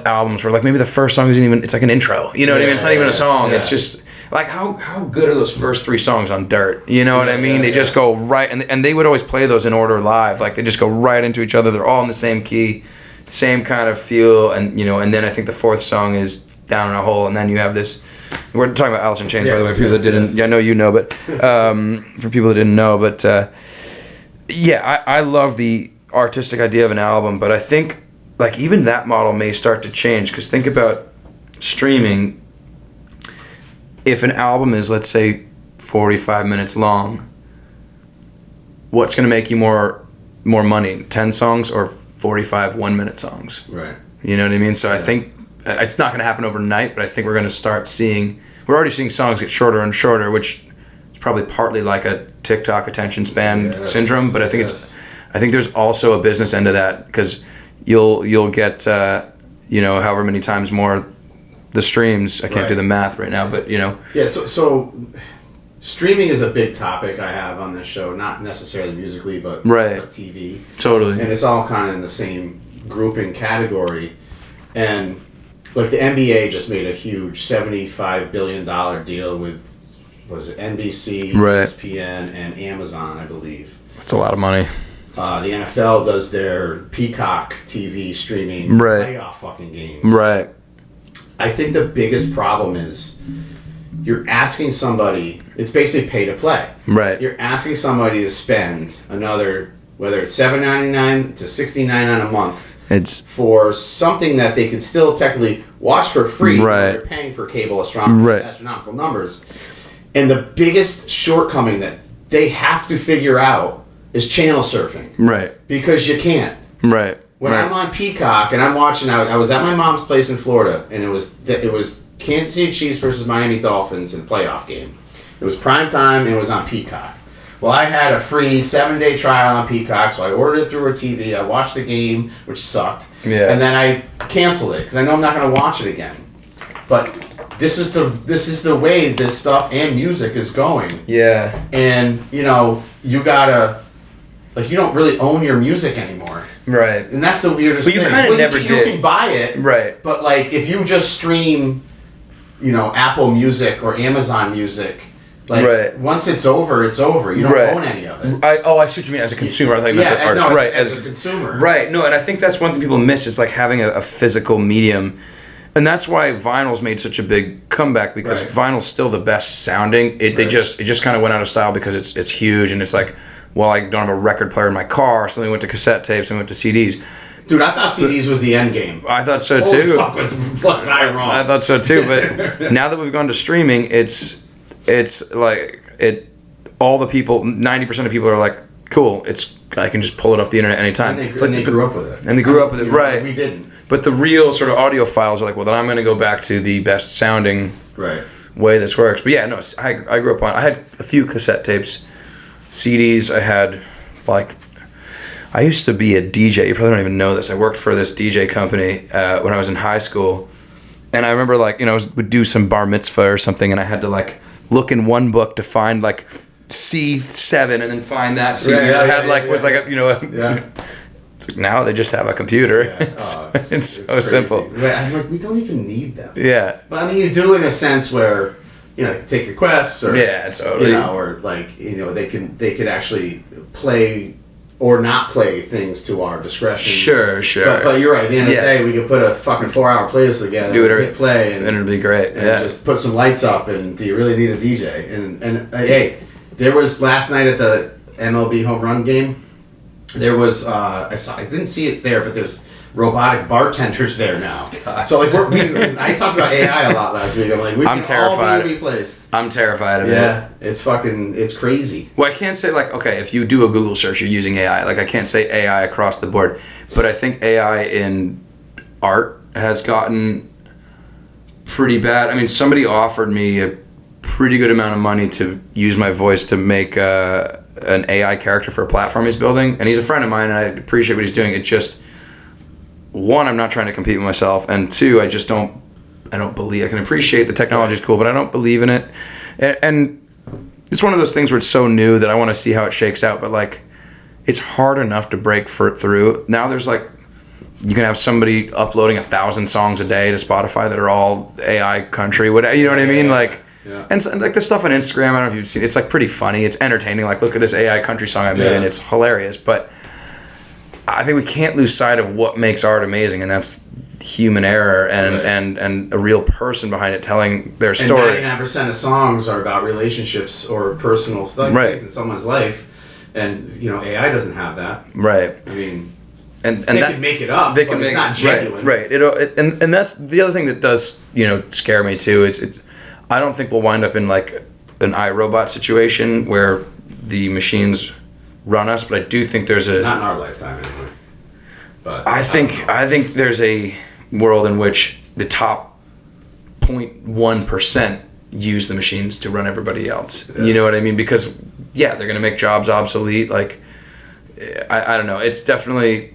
albums where like maybe the first song isn't even, it's like an intro. You know what I mean? It's not even a song. Yeah. It's just like how good are those first 3 songs on Dirt? You know what I mean? They just go right, and they would always play those in order live. Like they just go right into each other. They're all in the same key. Same kind of feel, and and then I think the 4th song is Down in a Hole, and then you have this. We're talking about Alice in Chains, by the way. People that didn't, I know you know, but for people that didn't know, but I love the artistic idea of an album, but I think like even that model may start to change, because think about streaming. If an album is, let's say, 45 minutes long, what's going to make you more money? 10 songs or 45 1-minute songs? Right. You know what I mean? So I think it's not going to happen overnight, but I think we're going to start seeing, we're already seeing songs get shorter and shorter, which is probably partly like a TikTok attention span syndrome, but I think I think there's also a business end of that, because you'll get however many times more the streams. I can't do the math right now, but Yeah, so streaming is a big topic I have on this show, not necessarily musically, but TV. Totally. And it's all kind of in the same grouping category. And like the NBA just made a huge $75 billion deal with, what is it, NBC, ESPN, and Amazon, I believe. That's a lot of money. The NFL does their Peacock TV streaming playoff fucking games. Right. I think the biggest problem is you're asking somebody, it's basically pay to play. Right. You're asking somebody to spend another, whether it's $7.99 to $69 a month, for something that they can still technically watch for free. Right. They're paying for cable astronomical numbers. And the biggest shortcoming that they have to figure out is channel surfing. Right. Because you can't. Right. When I'm on Peacock and I'm watching, I was at my mom's place in Florida, and it was Kansas City Chiefs versus Miami Dolphins in a playoff game. It was prime time, and it was on Peacock. Well, I had a free 7-day trial on Peacock, so I ordered it through a TV. I watched the game, which sucked. Yeah. And then I canceled it because I know I'm not going to watch it again. But this is the way this stuff and music is going. Yeah. And you gotta, like, you don't really own your music anymore. Right. And that's the weirdest thing. But you kind of never did. You can buy it. Right. But like, if you just stream, Apple Music or Amazon Music. Like, once it's over, it's over. You don't own any of it. I see what you mean as a consumer. I thought you meant the artist. As a consumer. Right. No, and I think that's one thing people miss is like having a physical medium. And that's why vinyl's made such a big comeback, because vinyl's still the best sounding. It just kind of went out of style because it's huge, and it's like, well, I don't have a record player in my car, so then we went to cassette tapes and went to CDs. Dude, I thought CDs was the end game. I thought so too. Fuck, was I wrong? I thought so too, but now that we've gone to streaming, it's like all the people, 90% of people are like, cool, I can just pull it off the internet anytime. And they grew up with it. And they grew up with it, right. We didn't. But the real sort of audiophiles are like, well, then I'm going to go back to the best sounding way this works. But yeah, no, I grew up on, I had a few cassette tapes, CDs, I I used to be a DJ. You probably don't even know this. I worked for this DJ company when I was in high school. And I remember, like, you know, would do some bar mitzvah or something, and I had to, like, look in one book to find, like, C7 and then find that CD that had, like, was like a, you know, it's like now they just have a computer. Yeah. It's so simple. Right. I'm like, we don't even need them. Yeah. But I mean, you do in a sense where, you know, take requests or, totally. you know, or like, you know, they could actually play or not play things to our discretion. Sure. But you're right. At the end of the day, we could put a fucking 4-hour playlist together. Do it, hit play, and it'll be great. And just put some lights up. And do you really need a DJ? And hey, there was last night at the MLB home run game. There was I didn't see it there, but there's robotic bartenders there now. God. So like I talked about AI a lot last week. I'm like, I'm terrified. All be replaced. I'm terrified of it. Yeah, it's crazy. Well, I can't say like, okay, if you do a Google search, you're using AI. Like I can't say AI across the board, but I think AI in art has gotten pretty bad. I mean, somebody offered me a pretty good amount of money to use my voice to make an AI character for a platform he's building, and he's a friend of mine, and I appreciate what he's doing. It just, one, I'm not trying to compete with myself, and two, I don't believe, I can appreciate the technology is cool, but I don't believe in it. And it's one of those things where it's so new that I want to see how it shakes out, but like, it's hard enough to break through. Now there's like, you can have somebody uploading 1,000 songs a day to Spotify that are all AI country, whatever, you know what I mean? Like, and so, like the stuff on Instagram, I don't know if you've seen, it's like pretty funny, it's entertaining, like look at this AI country song I made and it's hilarious, but I think we can't lose sight of what makes art amazing, and that's human error and a real person behind it telling their story. And 99% of songs are about relationships or personal stuff in someone's life, and you know AI doesn't have that. Right. I mean, and they can make it up, but it's not genuine. Right. And that's the other thing that does, you know, scare me too. It's I don't think we'll wind up in like an iRobot situation where the machines run us, but I do think there's a... Not in our lifetime anyway. But I think there's a world in which the top 0.1% use the machines to run everybody else. Yeah. You know what I mean? Because, they're going to make jobs obsolete. Like, I don't know. It's definitely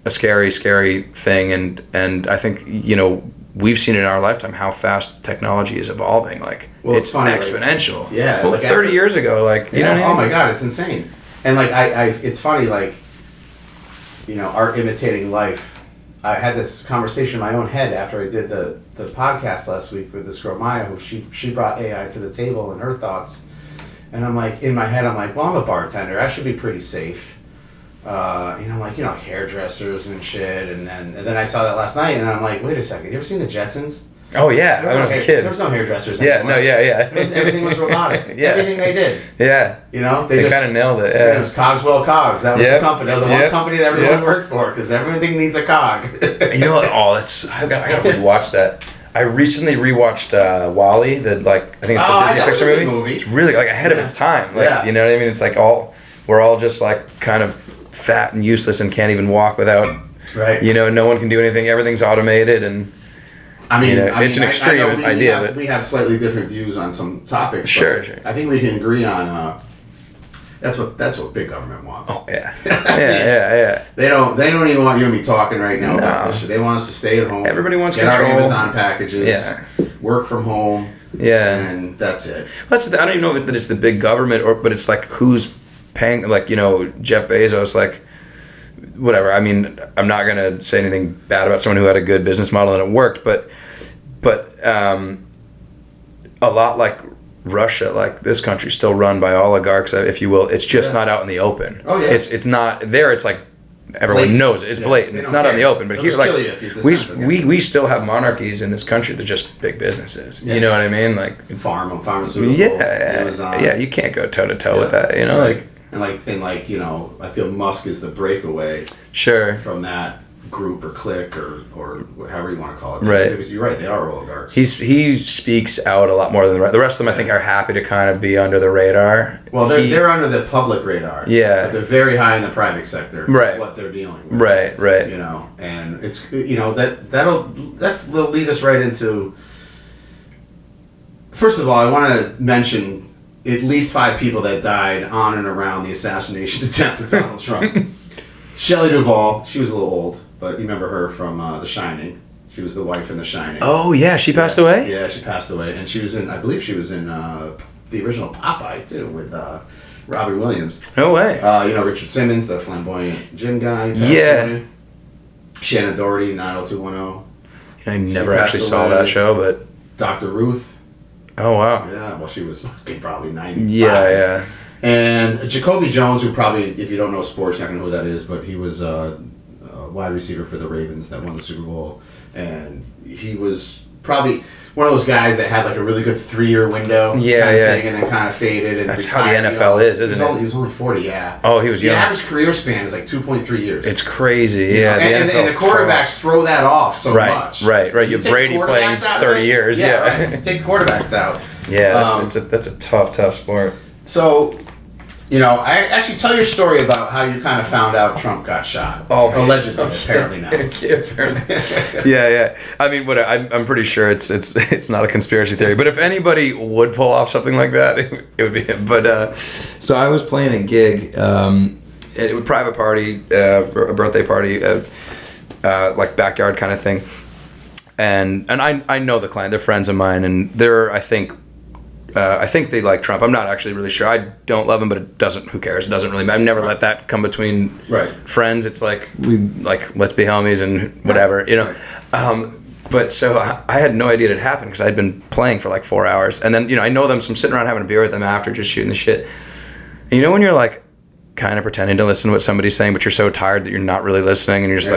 a scary, scary thing. And I think, you know, we've seen in our lifetime how fast technology is evolving. Like, it's funny, exponential. Like, well, 30 years ago, like, you know what I mean? Oh my God, it's insane. And like, it's funny, like, you know, art imitating life. I had this conversation in my own head after I did the podcast last week with this girl, Maya, who she brought AI to the table and her thoughts. And I'm like, in my head, I'm like, well, I'm a bartender. I should be pretty safe. You know, like, you know, hairdressers and shit. And then I saw that last night, and I'm like, wait a second. You ever seen the Jetsons? Oh, yeah. When I was a kid. There was no hairdressers anymore. Everything was robotic. Everything they did. Yeah. You know? They kind of nailed it. Yeah. It was Cogswell Cogs. That was the company. That was the one company that everyone worked for, because everything needs a cog. You know what? Oh, I gotta rewatch that. I recently rewatched WALL-E, I think it's a Disney Pixar movie. It's really like ahead of its time. Like, you know what I mean? It's like we're all just like kind of fat and useless and can't even walk without, you know, no one can do anything. Everything's automated, and I mean, it's an extreme idea. But we have slightly different views on some topics. Sure. I think we can agree on that's what big government wants. Oh yeah, yeah. They don't even want you and me talking right now about this shit. They want us to stay at home. Everybody wants get control. Our Amazon packages. Work from home. And that's it. I don't even know that it's the big government, but it's like who's paying. Like, you know, Jeff Bezos, like, whatever. I mean, I'm not gonna say anything bad about someone who had a good business model and it worked, but a lot like Russia, like this country's still run by oligarchs, if you will. It's just not out in the open. Oh yeah. It's not there. It's like everyone blatant. Knows it. It's blatant. It's not out in the open. But they'll here, like we still have monarchies in this country. They're just big businesses. You know what I mean? Like pharmaceutical. Amazon. Yeah. You can't go toe to toe with that. You know, like you know, I feel Musk is the breakaway. Sure. From that group or clique or however you want to call it. Right. Because you're right, they are oligarchs. He speaks out a lot more than the rest. The rest of them, I think, are happy to kind of be under the radar. Well, they're under the public radar. Yeah. But they're very high in the private sector. Right. What they're dealing with. Right. You know, and it's, you know, that'll lead us right into. First of all, I want to mention at least 5 people that died on and around the assassination attempt of Donald Trump. Shelley Duvall. She was a little old, but you remember her from The Shining. She was the wife in The Shining. Oh yeah, she passed away. Yeah, she passed away, and she was in. I believe she was in the original Popeye too with Robbie Williams. No way. Richard Simmons, the flamboyant gym guy. Yeah. Shannon Doherty, 90210. I never actually saw that show, but Dr. Ruth. Oh wow. Yeah, well, she was probably 95. Yeah. And Jacoby Jones, who probably, if you don't know sports, you're not gonna know who that is, but he was a wide receiver for the Ravens that won the Super Bowl, and he was probably one of those guys that had like a really good 3-year window, thing, and then kind of faded. And that's retired, how the NFL is, isn't it? He was only 40, yeah. Oh, he was young. The average career span is like 2.3 years. It's crazy, yeah. And the quarterbacks throw that off so much. Right. You have Brady playing 30 years, Right. Take the quarterbacks out. Yeah, that's a tough sport. So, I actually tell your story about how you kind of found out Trump got shot. Oh, allegedly, apparently now. Yeah. I mean, I'm pretty sure it's not a conspiracy theory. But if anybody would pull off something like that, it would be him. But so I was playing a gig, at a private party, a birthday party, like backyard kind of thing. And I know the client. They're friends of mine, and I think they like Trump. I'm not actually really sure. I don't love him, but who cares? It doesn't really matter. I've never let that come between friends. It's like, let's be homies and whatever, Right. But so I had no idea it had happened because I'd been playing for like 4 hours. And then, I know them, so I'm sitting around having a beer with them after, just shooting the shit. And when you're like kind of pretending to listen to what somebody's saying, but you're so tired that you're not really listening, and you're just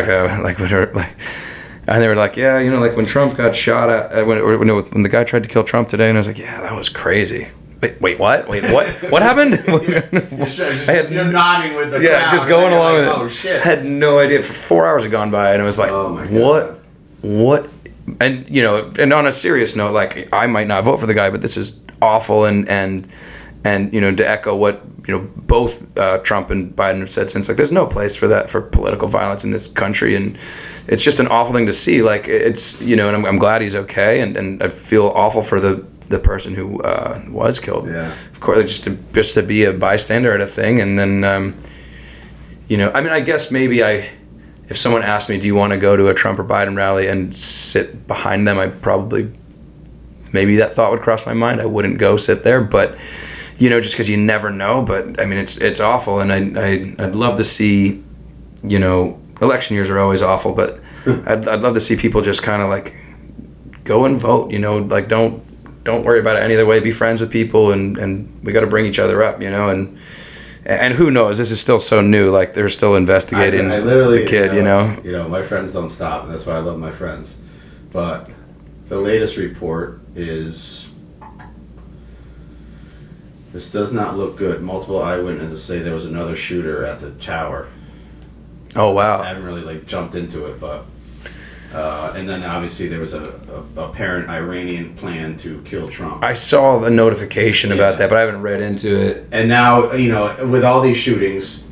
and they were like, yeah, like when Trump got shot at, when the guy tried to kill Trump today, and I was like, yeah, that was crazy. Wait, what? What happened? You're nodding with the crowd. Just going along with it. Oh shit! I had no idea. For 4 hours had gone by, and I was like, oh my God. What? And and on a serious note, like I might not vote for the guy, but this is awful, and to echo what both Trump and Biden have said since, like, there's no place for that, for political violence in this country, and it's just an awful thing to see. Like, it's and I'm glad he's okay, and I feel awful for the person who was killed. Yeah. Of course, just to be a bystander at a thing, and then I mean, I guess maybe if someone asked me, do you want to go to a Trump or Biden rally and sit behind them, maybe that thought would cross my mind. I wouldn't go sit there, but just because you never know. But I mean, it's awful, and I'd love to see, election years are always awful, but I'd love to see people just kind of like go and vote. Like don't worry about it any other way. Be friends with people, and we got to bring each other up. And who knows? This is still so new. Like, they're still investigating the kid. My friends don't stop, and that's why I love my friends. But the latest report is, this does not look good. Multiple eyewitnesses say there was another shooter at the tower. Oh wow! I haven't really jumped into it, but and then obviously there was a apparent Iranian plan to kill Trump. I saw the notification about that, but I haven't read into it. And now with all these shootings,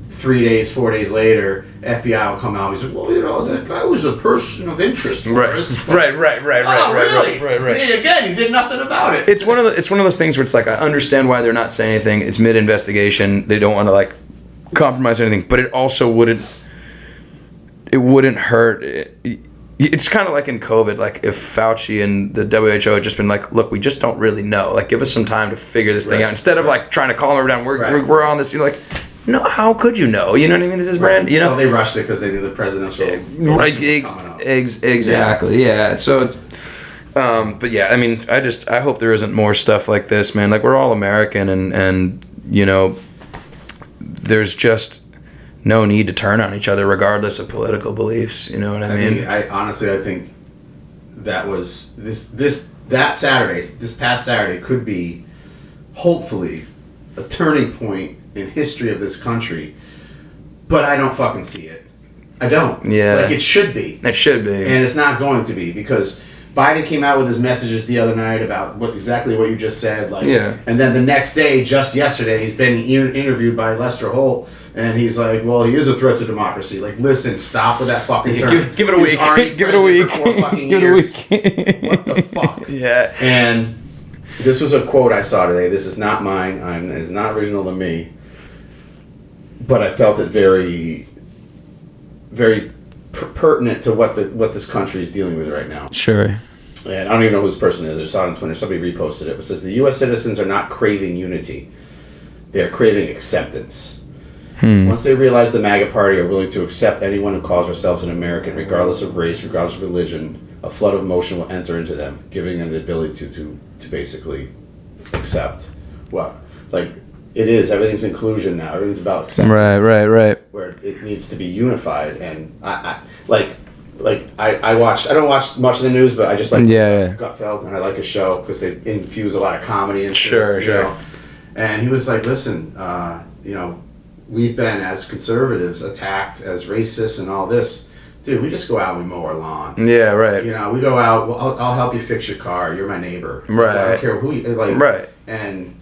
3 days, 4 days later, FBI will come out. He's like, well, that guy was a person of interest for us. Right. Really? Again, he did nothing about it. It's one of those things where it's like, I understand why they're not saying anything. It's mid-investigation. They don't want to compromise anything, but it also wouldn't hurt. It's kind of like in COVID, like if Fauci and the WHO had just been like, look, we just don't really know. Like, give us some time to figure this thing out. Instead of trying to calm everyone down, we're on this. No, how could you know? You know what I mean? This is brand. Well, they rushed it because they knew the presidential. Exactly. Yeah. So, but yeah, I mean, I hope there isn't more stuff like this, man. Like, we're all American, and there's just no need to turn on each other regardless of political beliefs. You know what I mean? I think that was this past Saturday could be hopefully a turning point in history of this country, but I don't fucking see it. I don't. Yeah. It should be. It should be. And it's not going to be, because Biden came out with his messages the other night about exactly what you just said. And then the next day, just yesterday, he's been interviewed by Lester Holt, and he's like, well, he is a threat to democracy. Listen, stop with that fucking term. Give it a week. Give it a week. For 4 fucking years. What the fuck? Yeah. And this was a quote I saw today. This is not mine. It's not original to me. But I felt it very very pertinent to what this country is dealing with right now. Sure. And I don't even know who this person is. I saw it on Twitter. Somebody reposted it. It says the U.S. citizens are not craving unity; they are craving acceptance. Once they realize the MAGA party are willing to accept anyone who calls themselves an American, regardless of race, regardless of religion, a flood of emotion will enter into them, giving them the ability to basically accept what, like, it is. Everything's inclusion now. Everything's about acceptance. Right. Where it needs to be unified, and I watch. I don't watch much of the news, but I just like Gutfeld, and I like his show because they infuse a lot of comedy and sure. You know? And he was like, "Listen, we've been, as conservatives, attacked as racists and all this. Dude, we just go out and we mow our lawn. Yeah, right. We go out, well, I'll help you fix your car. You're my neighbor. Right. I don't care who you, like. Right. And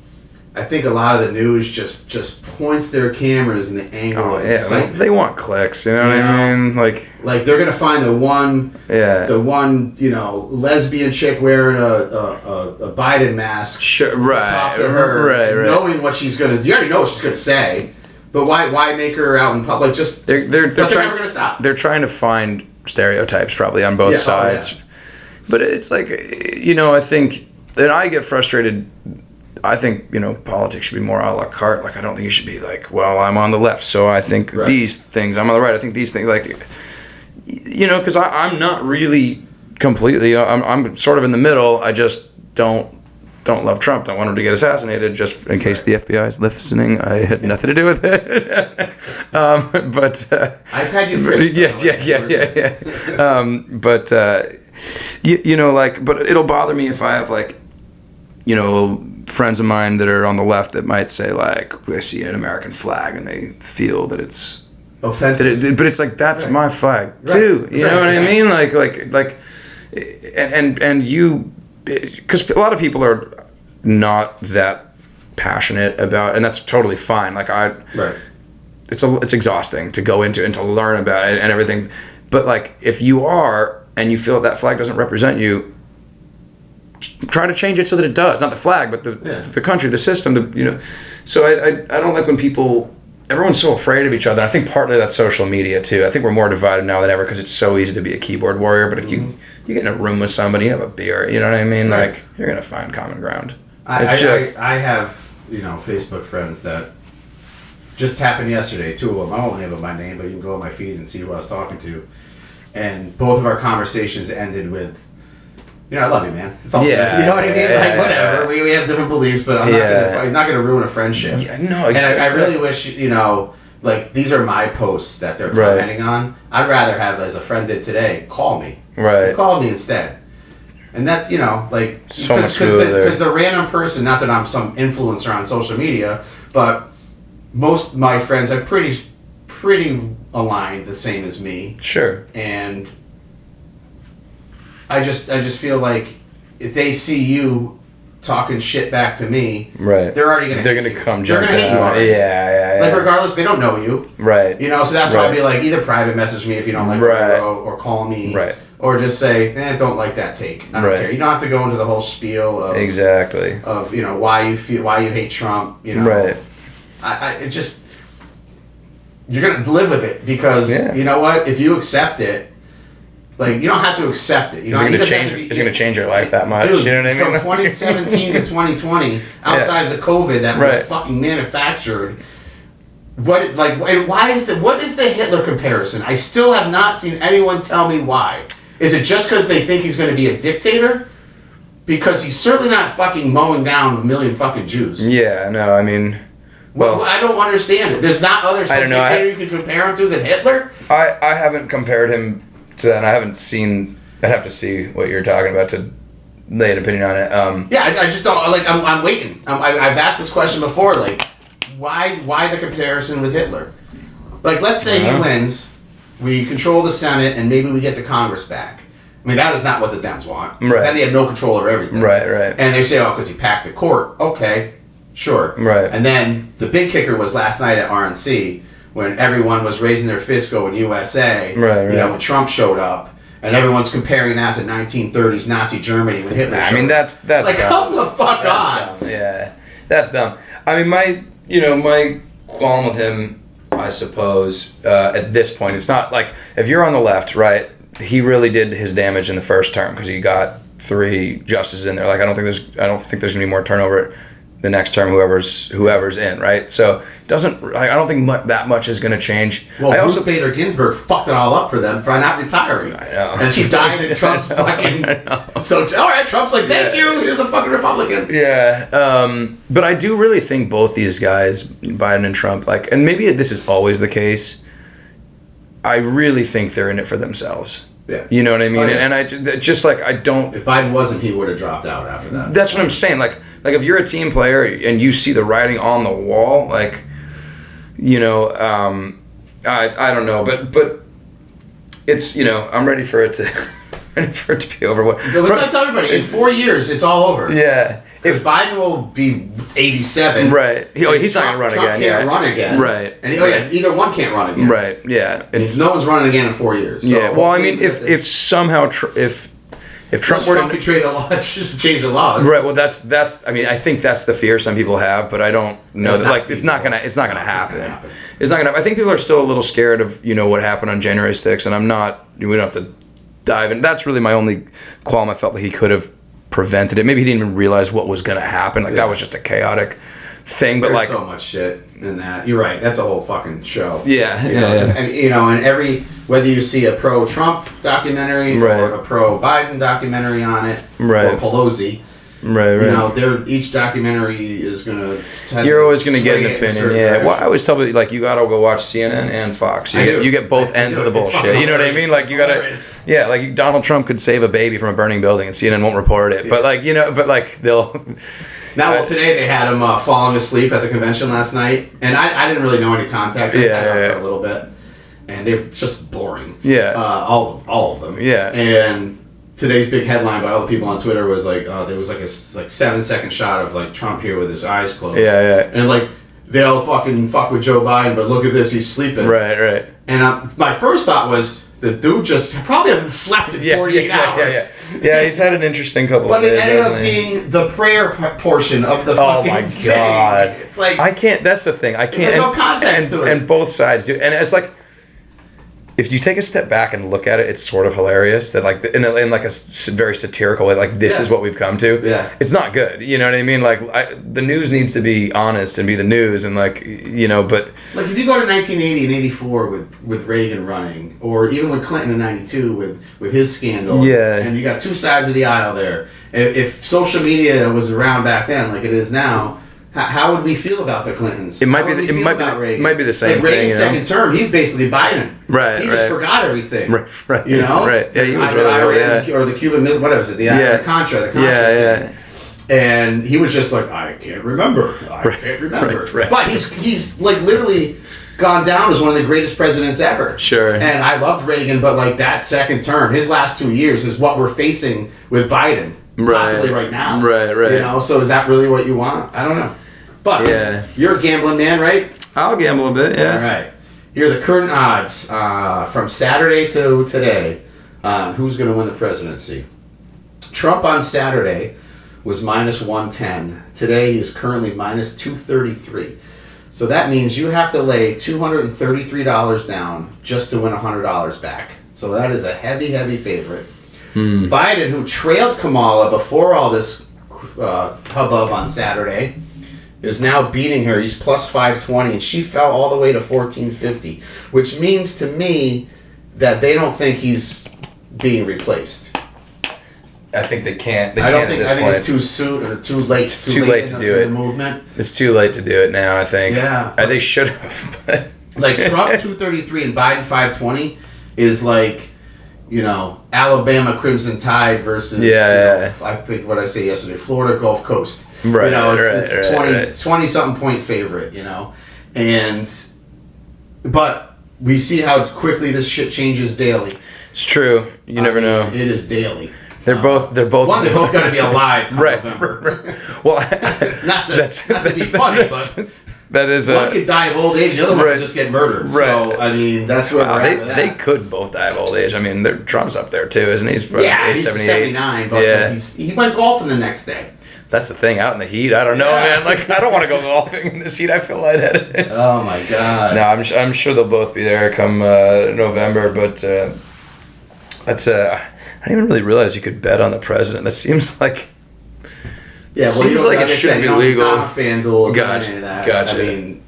I think a lot of the news just points their cameras in the angle of excitement. They want clicks, you know what I mean? Like they're going to find the one, lesbian chick wearing a Biden mask. Sure, right. Talk to her, right. knowing what she's going to, you already know what she's going to say. But why make her out in public? Just they're never going to stop. They're trying to find stereotypes probably on both sides. But it's like, I think, and I get frustrated. I think, politics should be more a la carte. Like, I don't think you should be like, well, I'm on the left, so I think these things. I'm on the right, I think these things. Like, because I'm not really completely. I'm sort of in the middle. I just don't love Trump. Don't want him to get assassinated. Just in case the FBI is listening, I had nothing to do with it. But I've had you first. Yes, yeah. But but it'll bother me if I have friends of mine that are on the left that might say they see an American flag and they feel that it's offensive. But it's like, that's my flag too. You know what I mean? And you. Because a lot of people are not that passionate about, and that's totally fine. It's exhausting to go into and to learn about it and everything. But if you are and you feel that flag doesn't represent you, try to change it so that it does. Not the flag, but the country, the system. So I don't like when people. Everyone's so afraid of each other. I think partly that's social media too. I think we're more divided now than ever because it's so easy to be a keyboard warrior. But if you get in a room with somebody, you have a beer, you know what I mean? Right. You're gonna find common ground. I have Facebook friends that just happened yesterday. Two of them. I won't name them by name, but you can go on my feed and see who I was talking to. And both of our conversations ended with, I love you, man. It's all good. You know what I mean? Whatever. We have different beliefs, but I'm not going to ruin a friendship. Yeah, no, exactly. And I really wish, these are my posts that they're commenting on. I'd rather have, as a friend did today, call me. Right. Call me instead. And that, so much smoother. Because the random person, not that I'm some influencer on social media, but most of my friends are pretty aligned the same as me. Sure. And I just feel like if they see you talking shit back to me, they're already gonna come jump down. Yeah. Regardless, they don't know you. Right. So that's why I'd be like, either private message me if you don't like what I wrote, or call me. Right. Or just say, don't like that take. I don't care. You don't have to go into the whole spiel of why you hate Trump. Right. It just, you're gonna live with it because you know what? If you accept it. You don't have to accept it. Is it going to change your life that much? Dude, you know what I mean? From 2017 to 2020, outside of the COVID that was fucking manufactured, what is the Hitler comparison? I still have not seen anyone tell me why. Is it just because they think he's going to be a dictator? Because he's certainly not fucking mowing down a million fucking Jews. Yeah, no, I mean... Well, I don't understand it. There's not other dictator you can compare him to than Hitler? I haven't compared him to that, and I haven't seen... I'd have to see what you're talking about to lay an opinion on it. I just don't... I'm waiting. I've asked this question before, why the comparison with Hitler? Let's say he wins, we control the Senate, and maybe we get the Congress back. I mean, that is not what the Dems want. Right. Then they have no control over everything. Right. And they say, because he packed the court. Okay, sure. Right. And then the big kicker was last night at RNC, when everyone was raising their fist going USA, when Trump showed up, and everyone's comparing that to 1930s Nazi Germany with Hitler. I mean, that's dumb. Come the fuck on. Dumb. Yeah, that's dumb. I mean, my qualm with him I suppose. At this point, it's not like if you're on the left, right? He really did his damage in the first term because he got 3 justices in there. Like I don't think there's gonna be more turnover the next term. Whoever's in, right? So I don't think that much is gonna change. Well, Ruth Bader Ginsburg fucked it all up for them by not retiring. I know. And she died in Trump's fucking. So all right, Trump's like, thank you. Here's a fucking Republican. Yeah. But I do really think both these guys, Biden and Trump, like, and maybe this is always the case. I really think they're in it for themselves. Yeah. You know what I mean? Oh, yeah. And I just like, I don't... If Biden wasn't, he would have dropped out after that. That's what I'm saying. Like if you're a team player and you see the writing on the wall, like, you know, I don't know, but it's, you know, I'm ready for it to be over. So let's tell everybody, in 4 years, it's all over. Yeah. If Biden will be 87, right? He's not going to run Trump again. Can't run again, right? And either one can't run again, right? Yeah, no one's running again in 4 years. So yeah. Well, I mean, if somehow if Trump were to trade the laws, just change the laws, right? Well, that's. I mean, I think that's the fear some people have, but I don't know that. Like, it's not gonna happen. It's not gonna. I think people are still a little scared of what happened on January 6th, and I'm not. We don't have to dive in. That's really my only qualm. I felt like he could have prevented it. Maybe he didn't even realize what was going to happen. Like that was just a chaotic thing. But there's like so much shit in that. You're right. That's a whole fucking show. Yeah. And whether you see a pro-Trump documentary or a pro-Biden documentary on it, or Pelosi. Right. They're each documentary is gonna. You're always gonna get an opinion. Yeah. Well, I always tell people like you gotta go watch CNN and Fox. You get both ends of the bullshit. You know what I mean? Like you gotta. Yeah. Like Donald Trump could save a baby from a burning building and CNN won't report it. Yeah. But they'll. Now, today they had him falling asleep at the convention last night, and I didn't really know any context. For a little bit, and they're just boring. Yeah. All of them. Yeah. And today's big headline by all the people on Twitter was like, there was like a 7-second shot of like Trump here with his eyes closed. Yeah. And like they all fucking fuck with Joe Biden, but look at this, he's sleeping. Right. And my first thought was the dude just probably hasn't slept in 48 hours. Yeah, he's had an interesting couple of days. But it ended up being the prayer portion of the fucking my God. thing. It's like I can't. That's the thing. I can't. There's no context to it. And both sides do. And it's like, if you take a step back and look at it, it's sort of hilarious that like in like a very satirical way, like this is what we've come to. Yeah. It's not good. You know what I mean? Like the news needs to be honest and be the news and but. Like if you go to 1980 and 84 with Reagan running, or even with Clinton in 92 with his scandal. Yeah. And you got two sides of the aisle there. If social media was around back then like it is now, how would we feel about the Clintons? It might be the same like Reagan's thing. second term, he's basically Biden. Right. He just forgot everything. Right. Right. Yeah, he was really or the Cuban, whatever was it? The Contra. Yeah. And he was just like, I can't remember. Right. But he's like literally gone down as one of the greatest presidents ever. Sure. And I loved Reagan, but like that second term, his last 2 years is what we're facing with Biden. Possibly right now. Right. So is that really what you want? I don't know. But you're a gambling man, right? I'll gamble a bit, yeah. All right. Here are the current odds from Saturday to today on who's going to win the presidency. Trump on Saturday was minus 110. Today he is currently minus 233. So that means you have to lay $233 down just to win $100 back. So that is a heavy, heavy favorite. Biden, who trailed Kamala before all this hubbub on Saturday, is now beating her. He's plus 520, and she fell all the way to 1450, which means to me that they don't think he's being replaced. I think they can't. I think it's too soon or too late. It's too late to do it. The movement. It's too late to do it now. I think. Yeah. They should have. But like Trump 233 and Biden 520 is like, Alabama Crimson Tide versus I think what I said yesterday, Florida Gulf Coast. Right. It's 20 something point favorite, but we see how quickly this shit changes daily. It's true. You never know. It is daily. They're both. They're both going to be alive. Right. November. Well, not to be funny, but That is one could die of old age, the other one Right. could just get murdered. Right. So I mean, that's where we're at with that. They could both die of old age. I mean, Trump's up there too, isn't he? He's he's 78. 79, but he went golfing the next day. That's the thing. Out in the heat, I don't know, man. Like, I don't want to go golfing in this heat. I feel lightheaded. Oh my god. No, I'm sure they'll both be there come November, but that's I didn't even really realize you could bet on the president. That seems like seems like it shouldn't be legal. It's not a FanDuel. Gotcha. Any of that. Gotcha. I mean,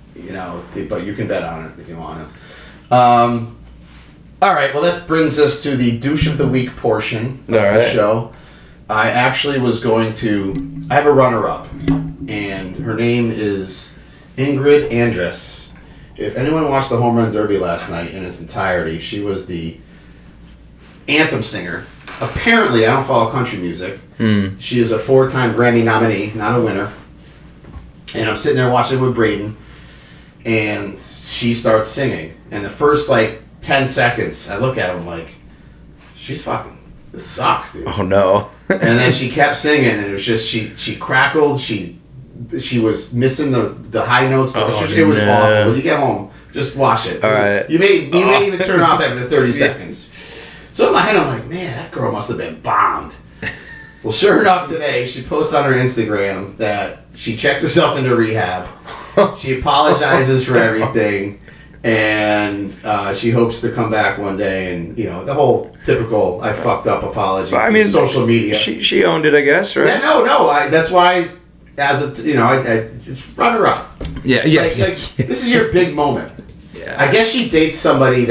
but you can bet on it if you want to. All right. Well, that brings us to the douche of the week portion of the show. I actually was going to. I have a runner-up, and her name is Ingrid Andress. If anyone watched the Home Run Derby last night in its entirety, she was the anthem singer. Apparently, I don't follow country music. She is a 4-time Grammy nominee, not a winner. And I'm sitting there watching with Braden, and she starts singing. And the first, 10 seconds, I look at him like, she's fucking, this sucks, dude. Oh, no. And then she kept singing, and it was just, she crackled, she was missing the high notes. It was awful. When you get home, just watch it. All right. You may even turn off after 30 seconds. So in my head, I'm like, man, that girl must have been bombed. Well, sure enough, today, she posts on her Instagram that she checked herself into rehab. She apologizes for everything, and she hopes to come back one day, and, the whole typical I fucked up apology. I mean, social media. She owned it, I guess, right? Yeah, no. That's why, as a, I it's runner up. Yeah. This is your big moment. Yeah. I guess she dates somebody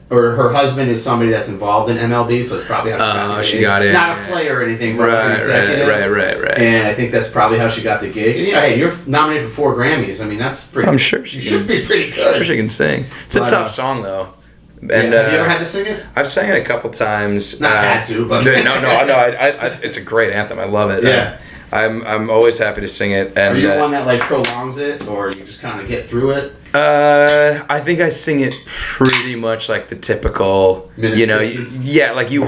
or her husband is somebody that's involved in MLB, so it's probably how she got it. Not a player or anything, but an executive. Right. And I think that's probably how she got the gig. And, hey, you're nominated for 4 Grammys. I mean, that's pretty. I'm sure she should be pretty good. I'm sure she can sing. It's a tough song, though. And have you ever had to sing it? I've sang it a couple times. Not had to, but no. I it's a great anthem. I love it. Yeah. I'm always happy to sing it. And are you one that prolongs it, or you just kind of get through it? I think I sing it pretty much like the typical, Minute 50? you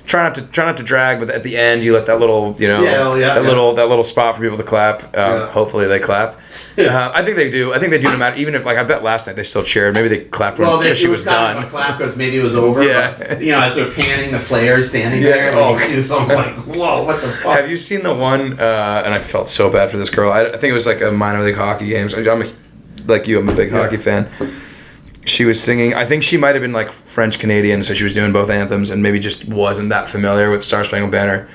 try not to drag, but at the end you let that little, that little spot for people to clap. Hopefully they clap. I think they do. I think they do no matter. Even if I bet last night they still cheered. Maybe they clapped when she was done. Of a clap because maybe it was over. Yeah. But, as they're panning the players standing there, you see someone whoa, what the fuck? Have you seen the one? And I felt so bad for this girl. I think it was a minor league hockey game. I'm a big hockey fan. She was singing. I think she might have been French Canadian, so she was doing both anthems, and maybe just wasn't that familiar with Star Spangled Banner.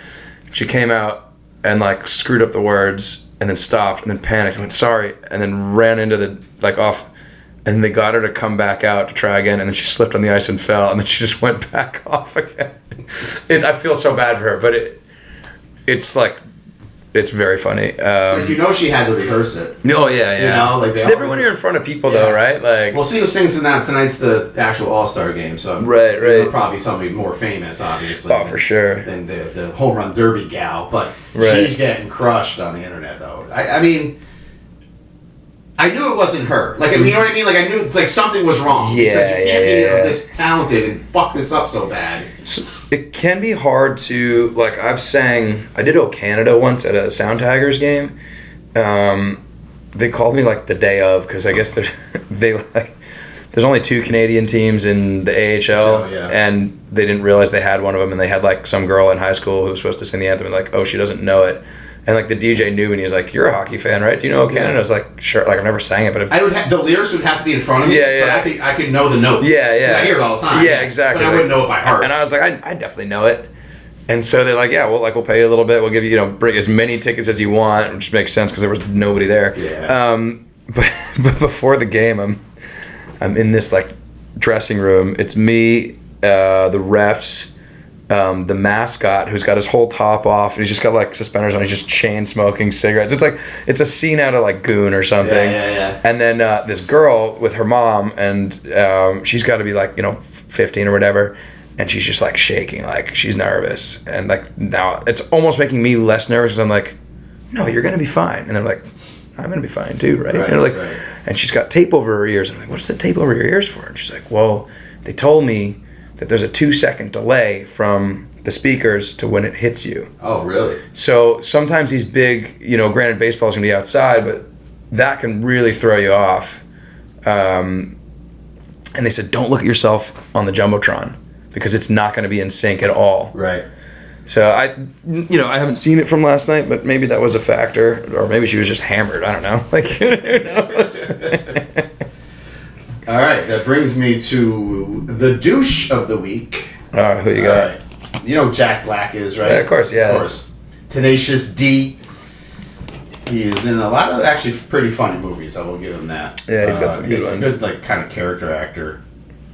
She came out and screwed up the words, and then stopped, and then panicked, and went sorry, and then ran into the off, and they got her to come back out to try again, and then she slipped on the ice and fell, and then she just went back off again. I feel so bad for her, but it's very funny. She had to rehearse it. Oh yeah. It's different when you're in front of people, though, right? We'll see who sings in that. Tonight's the actual All-Star game, so right. Probably somebody more famous, obviously. Oh, for sure. Than the Home Run Derby gal, but she's getting crushed on the internet, though. I mean, I knew it wasn't her. You know what I mean? I knew something was wrong. Yeah, because you can't be this talented and fuck this up so bad. So it can be hard to I did O Canada once at a Sound Tigers game. They called me the day of because I guess there's only 2 Canadian teams in the AHL, and they didn't realize they had one of them, and they had some girl in high school who was supposed to sing the anthem, and she doesn't know it. And the DJ knew, and he's like, "You're a hockey fan, right? Do you know O Canada?" I was like, "Sure." I've never sang it, but the lyrics would have to be in front of me. Yeah. But I could know the notes. Yeah. I hear it all the time. Yeah, exactly. But I wouldn't know it by heart. And I was like, I definitely know it. And so they're like, "Yeah, we'll pay you a little bit. We'll give you, bring as many tickets as you want," which makes sense because there was nobody there. Yeah. But before the game, I'm in this dressing room. It's me, the refs. The mascot who's got his whole top off and he's just got suspenders on. He's just chain smoking cigarettes. It's a scene out of Goon or something. Yeah. And then this girl with her mom, and she's got to be 15 or whatever, and she's just shaking, she's nervous. And now it's almost making me less nervous because I'm like, no, you're gonna be fine. And they're like, I'm gonna be fine too, right? And right. And she's got tape over her ears. I'm like, what's the tape over your ears for? And she's like, well, they told me that there's a 2-second delay from the speakers to when it hits you. Oh, really? So sometimes these big, granted baseball's going to be outside, but that can really throw you off. And they said, don't look at yourself on the Jumbotron because it's not going to be in sync at all. Right. So I haven't seen it from last night, but maybe that was a factor, or maybe she was just hammered. I don't know. Like, who knows? All right, that brings me to the douche of the week. Who you got? Right. You know who Jack Black is, right? Yeah, of course, yeah. Of course. Tenacious D. He is in a lot of actually pretty funny movies. I will give him that. Yeah, he's got some good ones. He's a good, like, kind of character actor,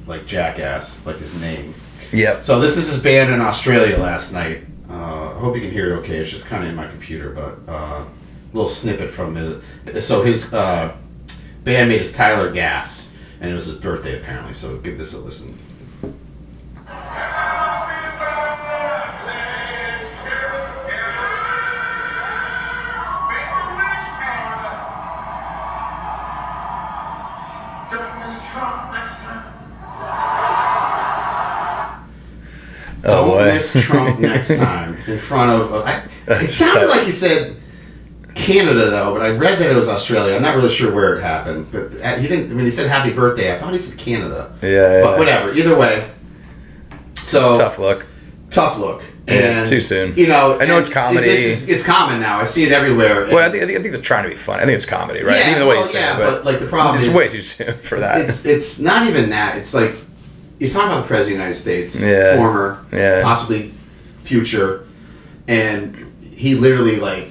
like Jackass, like his name. Yep. So this is his band in Australia last night. I hope you can hear it okay. It's just kind of in my computer, but a little snippet from it. So his bandmate is Tyler Gass, and it was his birthday apparently. So give this a listen. Oh, Don't boy. miss Trump next time in front of. It sounded tough. like he said Canada though, but I read that it was Australia. I'm not really sure where it happened, but he didn't. When he said happy birthday, I thought he said Canada. Yeah. But whatever. Either way. So Tough look. Tough look. Yeah, And, too soon. You know, I know it's comedy. It's common now. I see it everywhere. Well, I think they're trying to be funny. I think it's comedy, right? Yeah, Even the way well, you say yeah, it, but like the problem it's is way too soon for that. It's not even that. It's like you're talking about the president of the United States, Yeah. former, Yeah. possibly future, and he literally like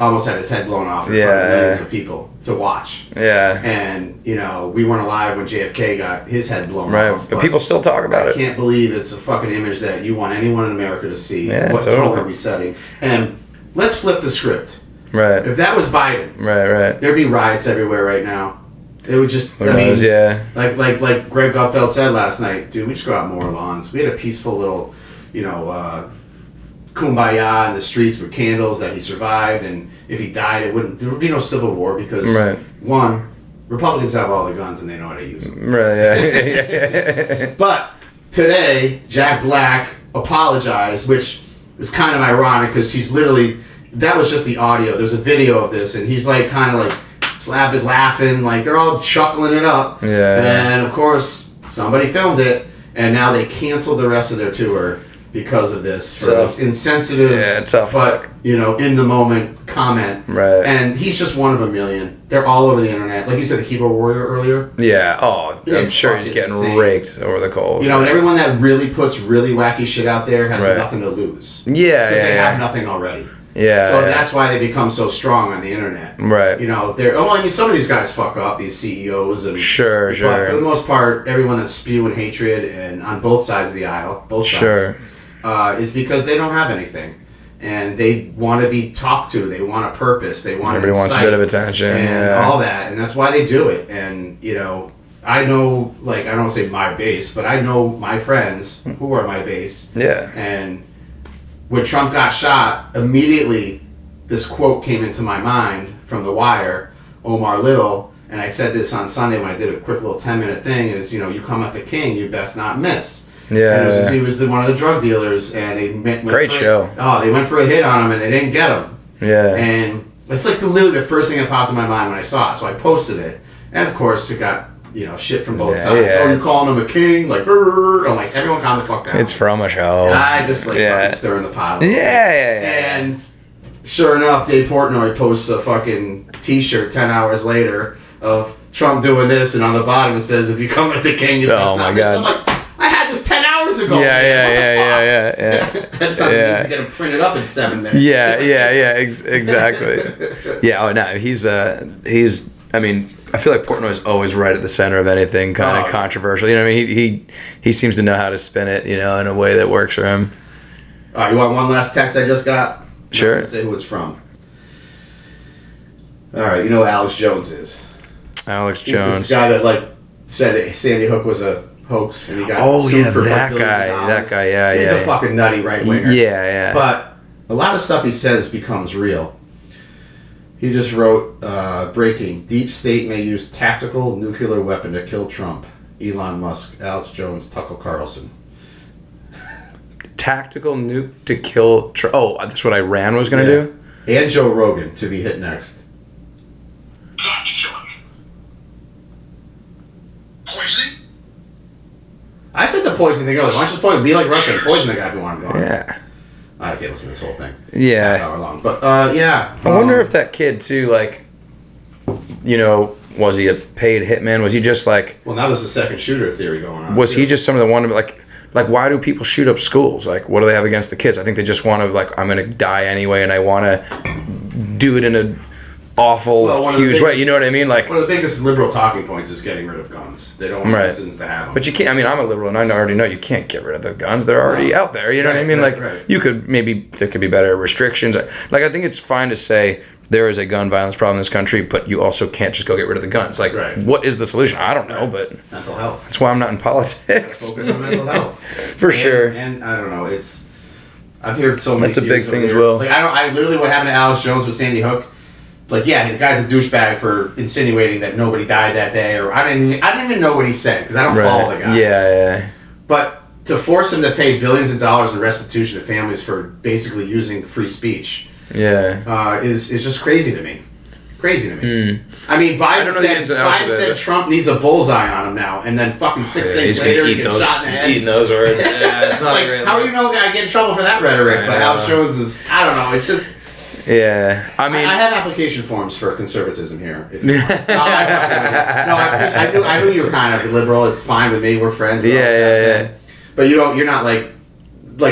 almost had his head blown off in front of millions of people to watch. Yeah. And you know, we weren't alive when JFK got his head blown Right. off. But people still talk about I it. can't believe it's a fucking image that you want anyone in America to see. Yeah, what totally. tone are we setting? And let's flip the script. Right. If that was Biden, Right. there'd be riots everywhere right now. It would just, Who knows? Yeah. like Greg Gutfeld said last night, dude, we just go out and mow our lawns. We had a peaceful little, kumbaya in the streets with candles that he survived, and if he died, there would be no civil war because, Right. one, Republicans have all the guns and they know how to use them. Right. Yeah. But today, Jack Black apologized, which is kind of ironic because he's literally, that was just the audio. There's a video of this, and he's like kind of like slapping, laughing, like they're all chuckling it up. Yeah. And of course, somebody filmed it, and now they canceled the rest of their tour because of this. For this insensitive, tough but luck. in the moment comment. Right. And he's just one of a million. They're all over the internet. Like you said, the keyboard warrior earlier. Yeah. Oh, I'm It's sure he's fucking getting insane. raked over the coals. And everyone that really puts really wacky shit out there has Right. nothing to lose. Yeah. Because they have Yeah. nothing already. Yeah. So yeah. that's why they become so strong on the internet. Right. Some of these guys fuck up, these CEOs. And Sure. But for the most part, everyone that's spewing hatred and on both sides of the aisle, Sure. is because they don't have anything. And they want to be talked to. They want a purpose. They want Everybody wants a bit of attention. and Yeah. all that, and that's why they do it. And I know, like, I don't want to say my base, but I know my friends who are my base. Yeah. And when Trump got shot, immediately this quote came into my mind from The Wire, Omar Little, and I said this on Sunday when I did a quick little 10-minute thing. Is you come at the king, you best not miss. Yeah. And he was one of the drug dealers, and they went Great for show. They went for a hit on him, and they didn't get him. Yeah. And it's like literally the first thing that popped in my mind when I saw it. So I posted it, and of course it got shit from both sides. Yeah, Oh, you're calling him a king? Like, I'm like, everyone calm the fuck down. It's from a show. I just fucking stirring the pot. Yeah. And sure enough, Dave Portnoy posts a fucking T-shirt 10 hours later of Trump doing this, and on the bottom it says, "If you come at the king, you best Oh not my miss." God. I'm like, I had this 10 hours ago. Yeah. I just have to get him printed up in 7 minutes. Yeah. Exactly. Yeah. Oh no, he's. I mean, I feel like Portnoy's always right at the center of anything kind of controversial. You know what I mean? He seems to know how to spin it, in a way that works for him. All right, you want one last text I just got? Sure. I'm not gonna say who it's from. All right, you know who Alex Jones is. Alex He's Jones. this guy that said Sandy Hook was a hoax, and he got Oh sued yeah, for that billions of guy. dollars. That guy. Yeah. He's Yeah. a fucking nutty right winger. Yeah. But a lot of stuff he says becomes real. He just wrote, breaking, deep state may use tactical nuclear weapon to kill Trump. Elon Musk, Alex Jones, Tucker Carlson. Tactical nuke to kill. Oh, that's what Iran was going to do. And Joe Rogan to be hit next. got to kill him. Poisoning? I said the poison thing earlier. Why don't you just be like Russia and poison the guy if you want him gone? Yeah. I can't listen to this whole thing. Yeah. Hour long. But, yeah. I wonder if that kid, too, like, you know, was he a paid hitman? Was he just like... Well, now there's a second shooter theory going on. Was he just some of the one, like, why do people shoot up schools? Like, what do they have against the kids? I think they just want to, like, I'm going to die anyway, and I want to do it in a awful, huge way. You know what I mean? Like, one of the biggest liberal talking points is getting rid of guns. They don't want citizens to have them. But you can't, I mean, I'm a liberal, and I already know you can't get rid of the guns. They're already out there. You know what I mean? Like, you could, maybe there could be better restrictions. Like, I think it's fine to say there is a gun violence problem in this country, but you also can't just go get rid of the guns. Like, what is the solution? I don't know, but... Mental health. That's why I'm not in politics. Focus on mental health. For sure. And I don't know, I've heard so many... That's a big thing as well. Like, I literally, what happened to Alice Jones with Sandy Hook, like, yeah, the guy's a douchebag for insinuating that nobody died that day, or I didn't even know what he said, because I don't follow the guy. Yeah. But to force him to pay billions of dollars in restitution to families for basically using free speech is just crazy to me. Crazy to me. I mean, Biden said Trump needs a bullseye on him now, and then fucking 6 days later he gets shot in the head. He's eating those words. Yeah, it's not like, great. how do you know I get in trouble for that rhetoric? But Alex Jones is, I don't know, it's just... Yeah, I mean... I have application forms for conservatism here. If you want. I knew you were kind of liberal. It's fine with me. We're friends. Yeah. But you're not like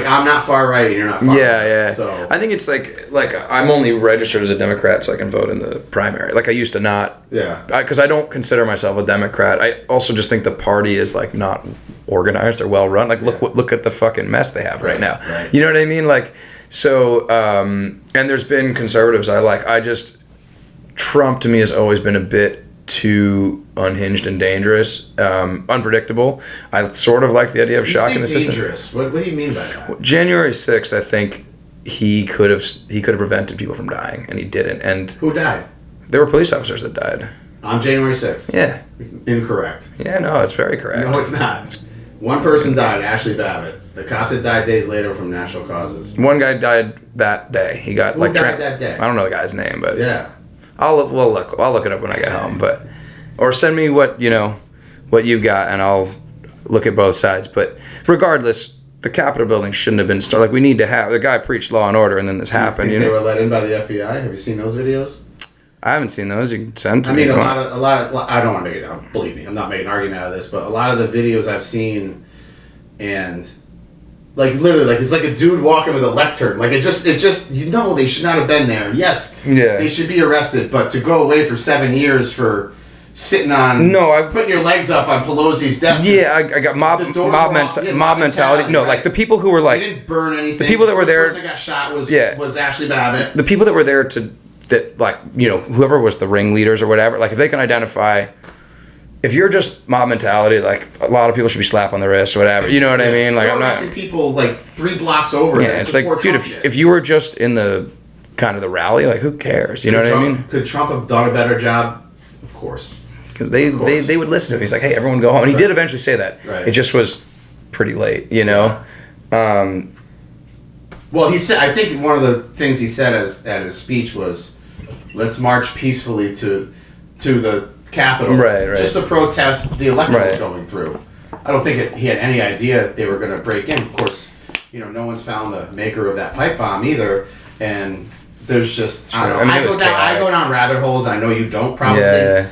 I'm not far right and you're not far right. So I think it's like I'm only registered as a Democrat so I can vote in the primary. Like I used to not. Yeah. Because I don't consider myself a Democrat. I also just think the party is like not organized or well run. Like look at the fucking mess they have right now. Right. You know what I mean? Like so. And there's been conservatives Trump to me has always been a bit too unhinged and dangerous, unpredictable. I sort of like the idea of shocking the system. Dangerous. What do you mean by that? January 6th, I think he could have prevented people from dying, and he didn't. And who died? There were police officers that died on January 6th. Yeah. Incorrect. Yeah, no, it's very correct. No, it's not. One person died, Ashley Babbitt. The cops had died days later from natural causes. One guy died that day. He got Who died that day? I don't know the guy's name, but yeah. I'll look it up when I get home, or send me what you've got, and I'll look at both sides. But regardless, the Capitol building shouldn't have been started. Like we need to have the guy preached law and order, and then this happened. You think they were let in by the FBI? Have you seen those videos? I haven't seen those. You can send to me. I mean, a lot of. I don't want to make it down. Believe me, I'm not making an argument out of this, but a lot of the videos I've seen, and like literally, like it's like a dude walking with a lectern. Like it just, they should not have been there. Yes, they should be arrested, but to go away for 7 years for sitting on putting your legs up on Pelosi's desk. Yeah, I got mob mentality. No, like the people who were like they didn't burn anything. The people that were there. The person that got shot was Ashley Babbitt. The people that were there whoever was the ringleaders or whatever. Like if they can identify. If you're just mob mentality, like a lot of people should be slapped on the wrist or whatever. You know what I mean? Like I'm not. People like 3 blocks over. Yeah, it's like, dude, if you were just in the kind of the rally, like who cares? You know what I mean? Could Trump have done a better job? Of course. Because they would listen to him. He's like, hey, everyone go home. And he did eventually say that. Right. It just was pretty late, you know? Yeah. Well, he said. I think one of the things he said at his speech was, "Let's march peacefully to the Capitol, just to protest the elections going through." I don't think he had any idea they were going to break in. Of course, no one's found the maker of that pipe bomb either, and there's just I go down rabbit holes. I know you don't probably. Yeah.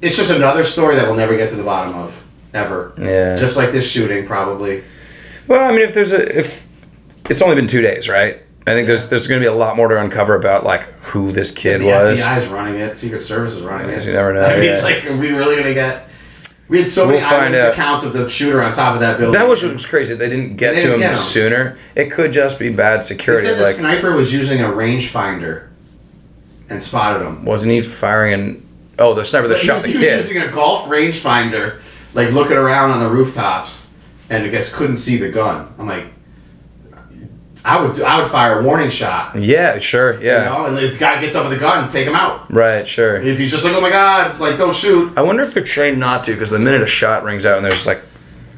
It's just another story that we'll never get to the bottom of ever. Yeah. Just like this shooting, probably. Well, I mean, if it's only been 2 days, right? I think there's going to be a lot more to uncover about like who this kid was. The FBI's running it. Secret Service is running it. You never know. I mean, like, are we really going to get? We had so many eyewitness accounts of the shooter on top of that building. That was what was crazy. They didn't get to him sooner. It could just be bad security. They said the sniper was using a rangefinder and spotted him. Wasn't he firing? The sniper that shot the kid. He was using a golf rangefinder, like looking around on the rooftops, and I guess couldn't see the gun. I'm like, I would fire a warning shot. Yeah, sure, yeah. And the guy gets up with the gun, take him out. Right, sure. If he's just like, oh my God, like don't shoot. I wonder if they're trained not to, because the minute a shot rings out and there's like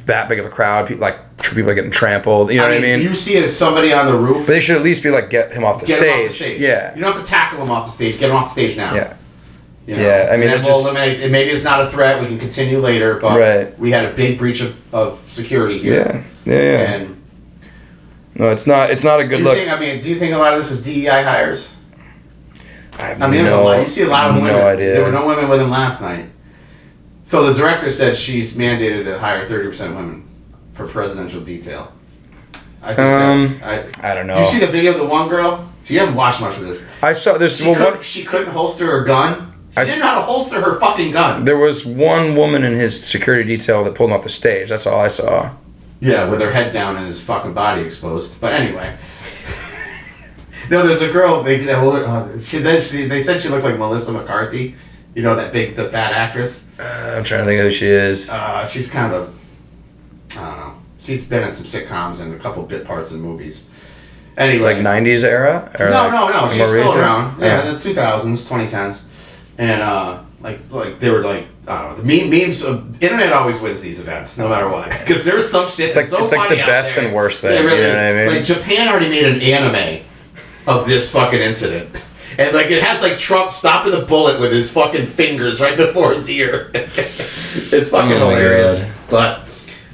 that big of a crowd, people are getting trampled. You know what I mean? You see if somebody on the roof. But they should at least be like, get him off the stage. Yeah. You don't have to tackle him off the stage. Get him off the stage now. Yeah. You know? Yeah, I mean, and then we'll eliminate. And maybe it's not a threat. We can continue later, but we had a big breach of security here. Yeah. And no, it's not a good look. Do you think a lot of this is DEI hires? I have there's a lot. You see a lot of women. No idea. There were no women with him last night. So the director said she's mandated to hire 30% women for presidential detail. I think I don't know. Did you see the video of the one girl? So you haven't watched much of this. I saw this. She couldn't holster her gun. She didn't know how to holster her fucking gun. There was one woman in his security detail that pulled him off the stage. That's all I saw. Yeah, with her head down and his fucking body exposed. But anyway. No, there's a girl. They said she looked like Melissa McCarthy. You know, the fat actress? I'm trying to think of who she is. She's kind of, I don't know. She's been in some sitcoms and a couple bit parts in movies. Anyway. Like 90s era? Or no. She's still recent? around. Yeah, the 2000s, 2010s. And, like they were like, I don't know. The memes, internet always wins these events, no matter what. Because there's some shit it's like the best and worst thing. Really, you know what I mean? Like, Japan already made an anime of this fucking incident. And like it has like Trump stopping the bullet with his fucking fingers right before his ear. It's fucking hilarious. God. But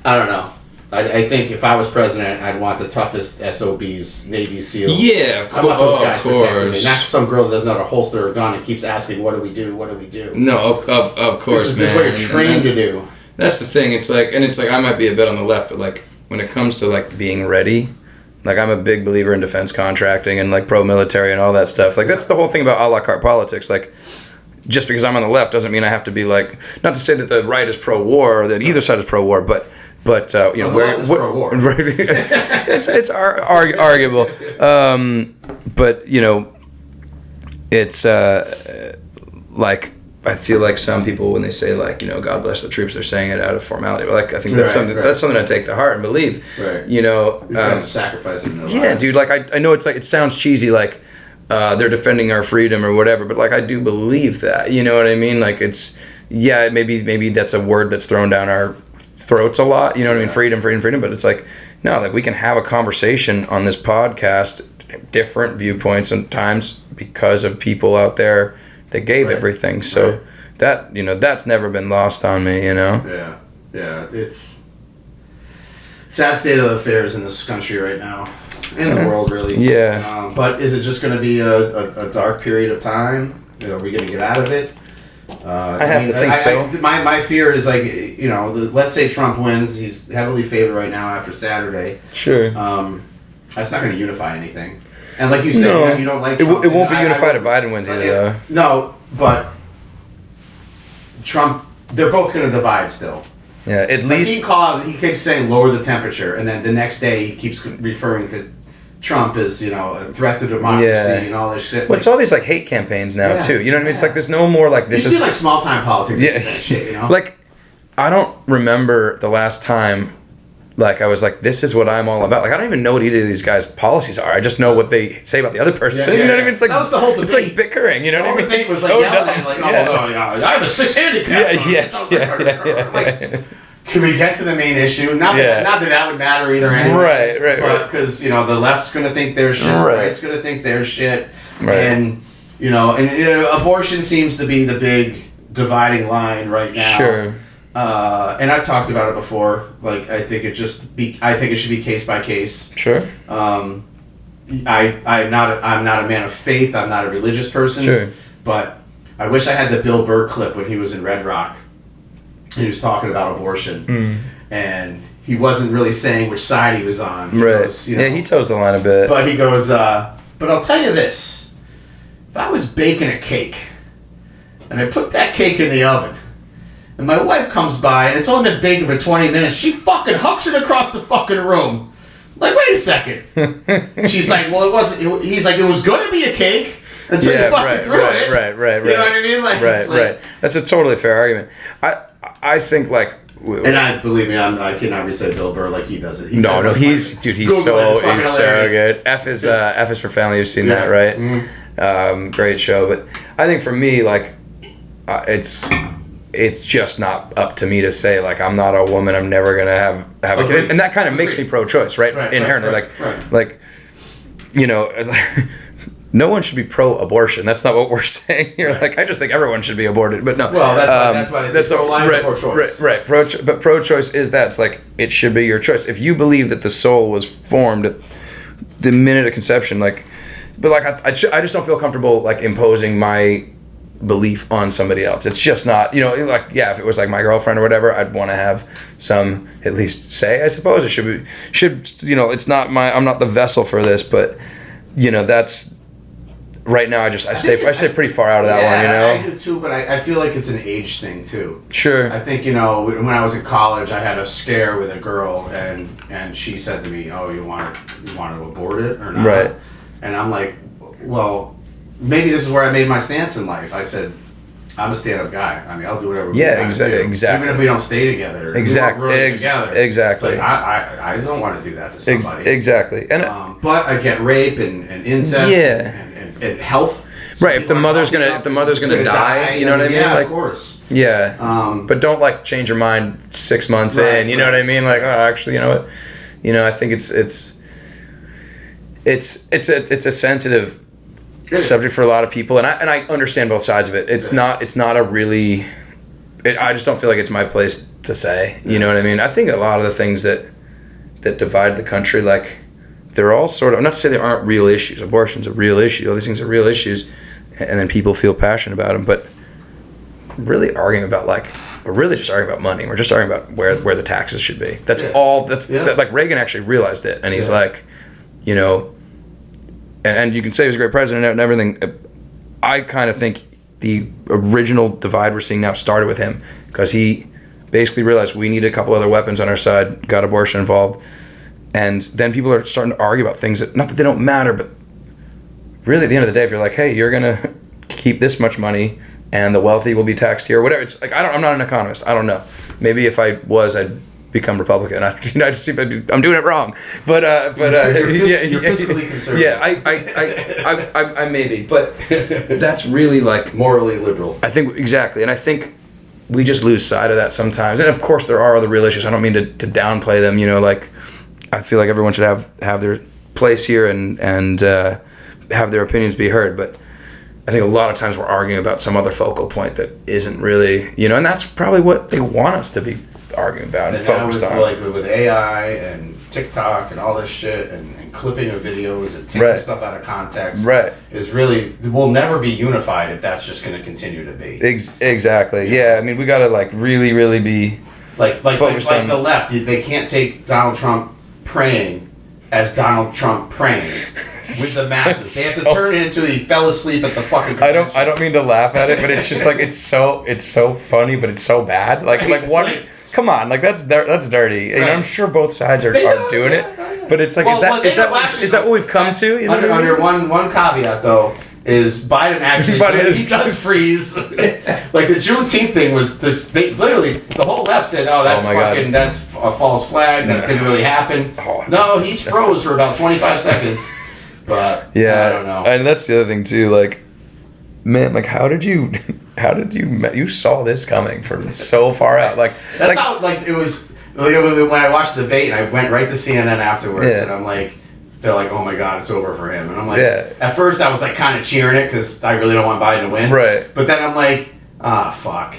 I don't know. I think if I was president, I'd want the toughest SOBs, Navy SEALs. Yeah, of course. I want those guys protecting me. Not some girl that doesn't know how to holster a gun and keeps asking, "What do we do? What do we do?" No, of course, this is what you're trained to do. That's the thing. It's like I might be a bit on the left, but like when it comes to like being ready. Like, I'm a big believer in defense contracting and, like, pro-military and all that stuff. Like, that's the whole thing about a la carte politics. Like, just because I'm on the left doesn't mean I have to be, like... Not to say that the right is pro-war or that either side is pro-war, but you know... The left is pro-war. it's arguable. But, you know, it's, like... I feel like some people, when they say, like, you know, God bless the troops, they're saying it out of formality. But, like, I think that's something I take to heart and believe. Right. You know, these guys are sacrificing their lives. Yeah, dude. Like, I know it's like it sounds cheesy, like they're defending our freedom or whatever. But like, I do believe that. You know what I mean? Like, it's maybe that's a word that's thrown down our throats a lot. You know what I mean? Freedom. But it's like, no, like we can have a conversation on this podcast, different viewpoints and times because of people out there. They gave everything, so that, you know, that's never been lost on me, you know? Yeah, it's sad state of affairs in this country right now, in the world, really. Yeah. But is it just going to be a dark period of time? Are we going to get out of it? I have to think so. My fear is, like, you know, let's say Trump wins, he's heavily favored right now after Saturday. Sure. That's not going to unify anything. And like you said, you don't like Trump. It won't be unified if Biden wins either, though. No, but Trump, they're both going to divide still. Yeah, at least... He keeps saying lower the temperature, and then the next day he keeps referring to Trump as, you know, a threat to democracy and all this shit. Well, it's all these, like, hate campaigns now, too. You know what I mean? It's like there's no more, like, this is... like small-time politics and that shit, you know? Like, I don't remember the last time... Like, I was like, this is what I'm all about. Like, I don't even know what either of these guys' policies are. I just know what they say about the other person. You know what I mean? It's like, that was the whole debate. It's like bickering. You know what I mean? The debate was so like, I have a 6 handicap. Yeah. Like, can we get to the main issue? Not that would matter either. Anyway, Right. Because, you know, the left's going to think their shit. The right's going to think their shit. Right. And, you know, abortion seems to be the big dividing line right now. Sure. And I've talked about it before. Like, I think it should be case by case. Sure. I'm not a man of faith. I'm not a religious person. Sure. But I wish I had the Bill Burr clip when he was in Red Rock. He was talking about abortion, and he wasn't really saying which side he was on. He goes, you know, he toes the line a bit. But he goes, but I'll tell you this: if I was baking a cake, and I put that cake in the oven. And my wife comes by, and it's only been baking for 20 minutes. She fucking hucks it across the fucking room. I'm like, wait a second. She's like, well, it wasn't. He's like, it was going to be a cake until you fucking threw it. Right. You know what I mean? Right. That's a totally fair argument. I think, like... And I cannot recite Bill Burr like he does it. He's so good. F is for Family. You've seen that, right? Mm-hmm. Great show. But I think for me, like, it's just not up to me to say, like, I'm not a woman, I'm never gonna have a kid, and that kind of makes me pro-choice, right? Inherently, like, you know, no one should be pro-abortion. That's not what we're saying here. Right. Like, I just think everyone should be aborted, but no. Well, that's why they say pro-life or pro-choice. Right. But pro-choice is that. It's like, it should be your choice. If you believe that the soul was formed at the minute of conception, like, but like, I just don't feel comfortable, like, imposing my belief on somebody else. It's just not, you know, like, yeah, if it was like my girlfriend or whatever, I'd want to have some, at least say, I suppose. It should, you know, it's not I'm not the vessel for this, but, you know, that's, right now, I stay pretty far out of that one, you know? I do too, but I feel like it's an age thing too. Sure. I think, you know, when I was in college, I had a scare with a girl, and she said to me, "Oh, you want to abort it or not?" Right. And I'm like, well, maybe this is where I made my stance in life. I said, I'm a stand-up guy. I mean, I'll do whatever. Yeah, exactly. exactly. Even if we don't stay together. Exactly. Like, I don't want to do that to somebody. Exactly. And but I get rape and incest. Yeah. And health. Right. If the mother's gonna die, you know what I mean? Yeah, like, of course. Yeah. But don't like change your mind 6 months in. You know what I mean? Like, oh, actually, you know what? You know, I think it's a sensitive subject for a lot of people, and I understand both sides of it. It's not a really. I just don't feel like it's my place to say. You know what I mean? I think a lot of the things that divide the country, like, they're all sort of, not to say there aren't real issues. Abortion's a real issue. All these things are real issues, and then people feel passionate about them. But really arguing about, like, we're really just arguing about money. We're just arguing about where the taxes should be. That's all. That, like, Reagan actually realized it, and he's like, you know, and you can say he was a great president and everything. I kind of think the original divide we're seeing now started with him, because he basically realized we need a couple other weapons on our side, got abortion involved. And then people are starting to argue about things that, not that they don't matter, but really at the end of the day, if you're like, hey, you're going to keep this much money and the wealthy will be taxed here, whatever. It's like, I'm not an economist. I don't know. Maybe if I was, I'd become Republican. I'm doing it wrong. But you're fiscally conservative. Yeah, I may be. But that's really, like, morally liberal. I think, exactly. And I think we just lose sight of that sometimes. And of course there are other real issues. I don't mean to downplay them, you know, like, I feel like everyone should have their place here and have their opinions be heard. But I think a lot of times we're arguing about some other focal point that isn't really, you know, and that's probably what they want us to be arguing about and focused on. Like with AI and TikTok and all this shit and clipping of videos and taking stuff out of context, is really, we'll never be unified if that's just going to continue to be. Exactly. Yeah. I mean, we got to, like, really, really be focused on the left. They can't take Donald Trump praying as Donald Trump praying with the masses. They have to turn it into he fell asleep at the fucking convention. I don't mean to laugh at it, but it's just like, it's so funny, but it's so bad. Come on, like, that's dirty. And I'm sure both sides are doing it, but it's like, is that what we've come to? You know under one caveat though is Biden actually he does freeze. Like the Juneteenth thing was this. They literally, the whole left said, "Oh, that's a false flag. That didn't really happen." No, he's froze for about 25 seconds. But I don't know. And that's the other thing too. Like, man, like, how did you saw this coming from so far out? Like, that's how, like, it was. Like, when I watched the debate, and I went right to CNN afterwards, and I'm like, they're like, oh my God, it's over for him. And I'm like, at first I was like kind of cheering it because I really don't want Biden to win. Right. But then I'm like, fuck.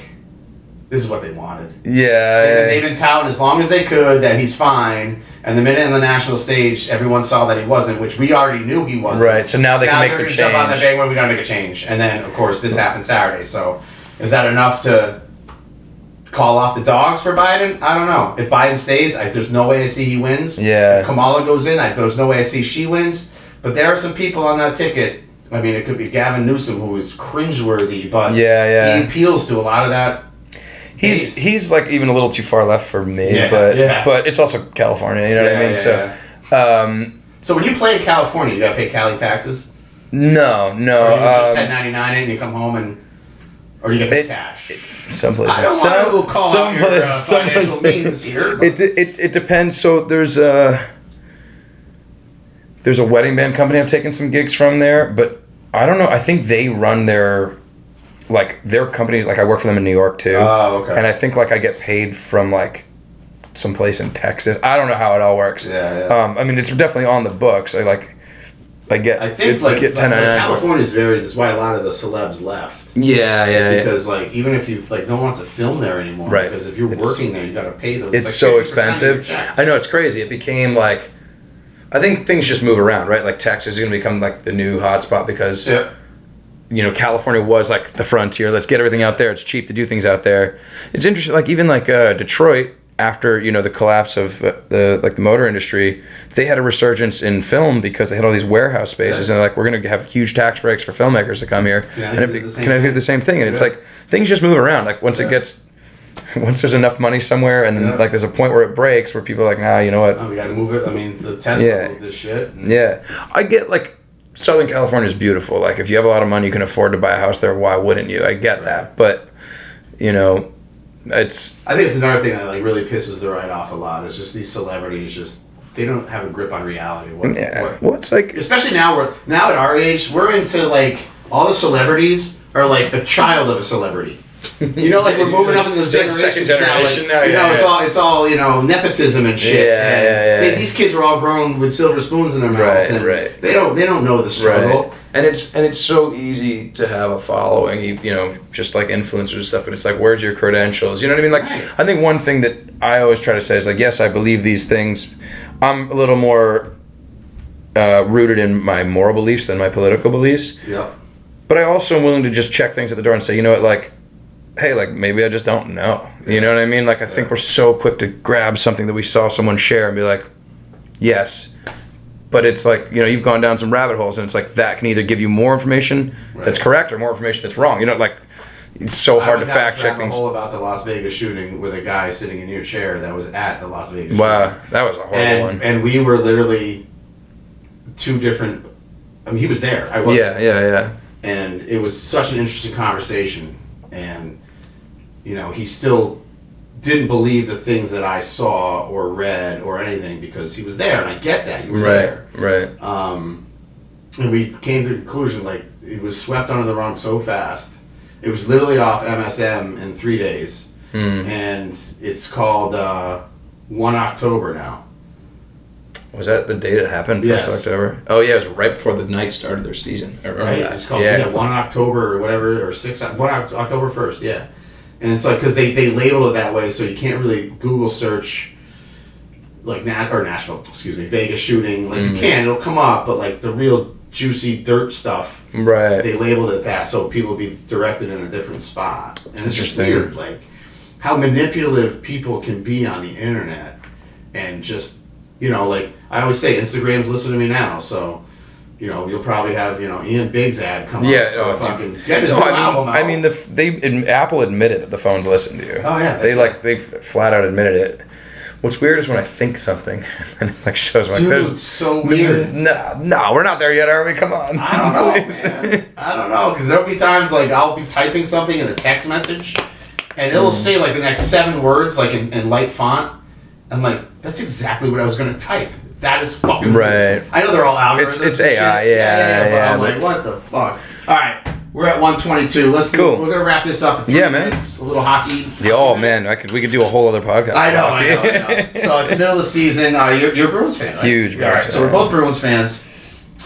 This is what they wanted. Yeah. They've been touting as long as they could that he's fine. And the minute on the national stage, everyone saw that he wasn't, which we already knew he wasn't. Right. So now they can make the change. Jump on the bandwagon, we got to make a change. And then, of course, this happened Saturday. So is that enough to call off the dogs for Biden? I don't know. If Biden stays, there's no way I see he wins. Yeah. If Kamala goes in, there's no way I see she wins. But there are some people on that ticket. I mean, it could be Gavin Newsom, who is cringeworthy, but he appeals to a lot of that. He's like even a little too far left for me, but it's also California, you know what I mean? So when you play in California, you gotta pay Cali taxes? No. Or you just 1099 it and you come home or you get paid cash? Some places. I don't want to call out your financial means here. It depends. So there's a wedding band company I've taken some gigs from there, but I don't know. I think they run their company. Like, I work for them in New York too. Oh, okay. And I think, like, I get paid from, like, someplace in Texas. I don't know how it all works. Yeah. I mean, it's definitely on the books. I think like get 1099. California is that's why a lot of the celebs left. Yeah. Because like even if you like no one wants to film there anymore. Right. Because if you're working there, you got to pay them. It's like so expensive. I know, it's crazy. It became like, I think things just move around, right? Like Texas is going to become like the new hotspot because, you know, California was like the frontier. Let's get everything out there. It's cheap to do things out there. It's interesting. Like even like Detroit, after, you know, the collapse of the motor industry, they had a resurgence in film because they had all these warehouse spaces, and they're like, we're going to have huge tax breaks for filmmakers to come here. Connecticut did the same thing, and it's like things just move around. Like once there's enough money somewhere, and then like there's a point where it breaks, where people are like, nah, you know what? Oh, we got to move it. I mean, the Tesla moved this shit. Yeah, I get like Southern California is beautiful. Like if you have a lot of money, you can afford to buy a house there. Why wouldn't you? I get that, but you know. I think it's another thing that like really pisses the right off a lot. Is just these celebrities they don't have a grip on reality. Well, it's like especially now at our age we're into like all the celebrities are like a child of a celebrity. You know, like we're moving up in those generations second generation now. You know, it's all you know nepotism and shit. Yeah. These kids are all grown with silver spoons in their mouth. Right. They don't know the struggle. Right. And it's so easy to have a following, you know, just like influencers and stuff. But it's like, where's your credentials? You know what I mean? Like, I think one thing that I always try to say is like, yes, I believe these things. I'm a little more rooted in my moral beliefs than my political beliefs. Yeah. But I also am willing to just check things at the door and say, you know what, like, hey, like maybe I just don't know. You know what I mean? Like I think we're so quick to grab something that we saw someone share and be like, yes. But it's like, you know, you've gone down some rabbit holes, and it's like that can either give you more information that's correct or more information that's wrong. You know, like it's so hard to fact check things. I whole about the Las Vegas shooting with a guy sitting in your chair that was at the Las Vegas shooting. Wow, that was a horrible one. And we were literally two different. I mean, he was there. I wasn't. Yeah. And it was such an interesting conversation, and you know, he still didn't believe the things that I saw or read or anything because he was there, and I get that. You were there. Right. And we came to the conclusion, like, it was swept under the rug so fast. It was literally off MSM in 3 days. And it's called 1 October now. Was that the date it happened, 1st October? Oh, yeah, it was right before the Knights started their season. Right? It's called 1 October or whatever, or 1 October 1st, yeah. And it's like, because they labeled it that way, so you can't really Google search, like, Vegas shooting. Like, you can, it'll come up, but, like, the real juicy dirt stuff, they labeled it that, so people be directed in a different spot. And it's just weird, like, how manipulative people can be on the internet. And just, you know, like, I always say, Instagram's listening to me now, so... You know, you'll probably have, you know, Ian Biggs ad come up. I mean, Apple admitted that the phones listen to you. Oh yeah. They flat out admitted it. What's weird is when I think something and it like shows like there's so weird. No, we're not there yet, are we? Come on. I don't know, man. I don't know, because there'll be times like I'll be typing something in a text message, and it'll say like the next 7 words like in light font. I'm like, that's exactly what I was gonna type. That is fucking right. Weird. I know they're all algorithms. It's AI, yeah. But I'm like, what the fuck? All right, we're at 122. Let's do. We're gonna wrap this up in 3 minutes. A little hockey. Man, we could do a whole other podcast. I know. So it's the middle of the season. You're a Bruins fan, right? Huge Bruins fan. All right, so we're both Bruins fans.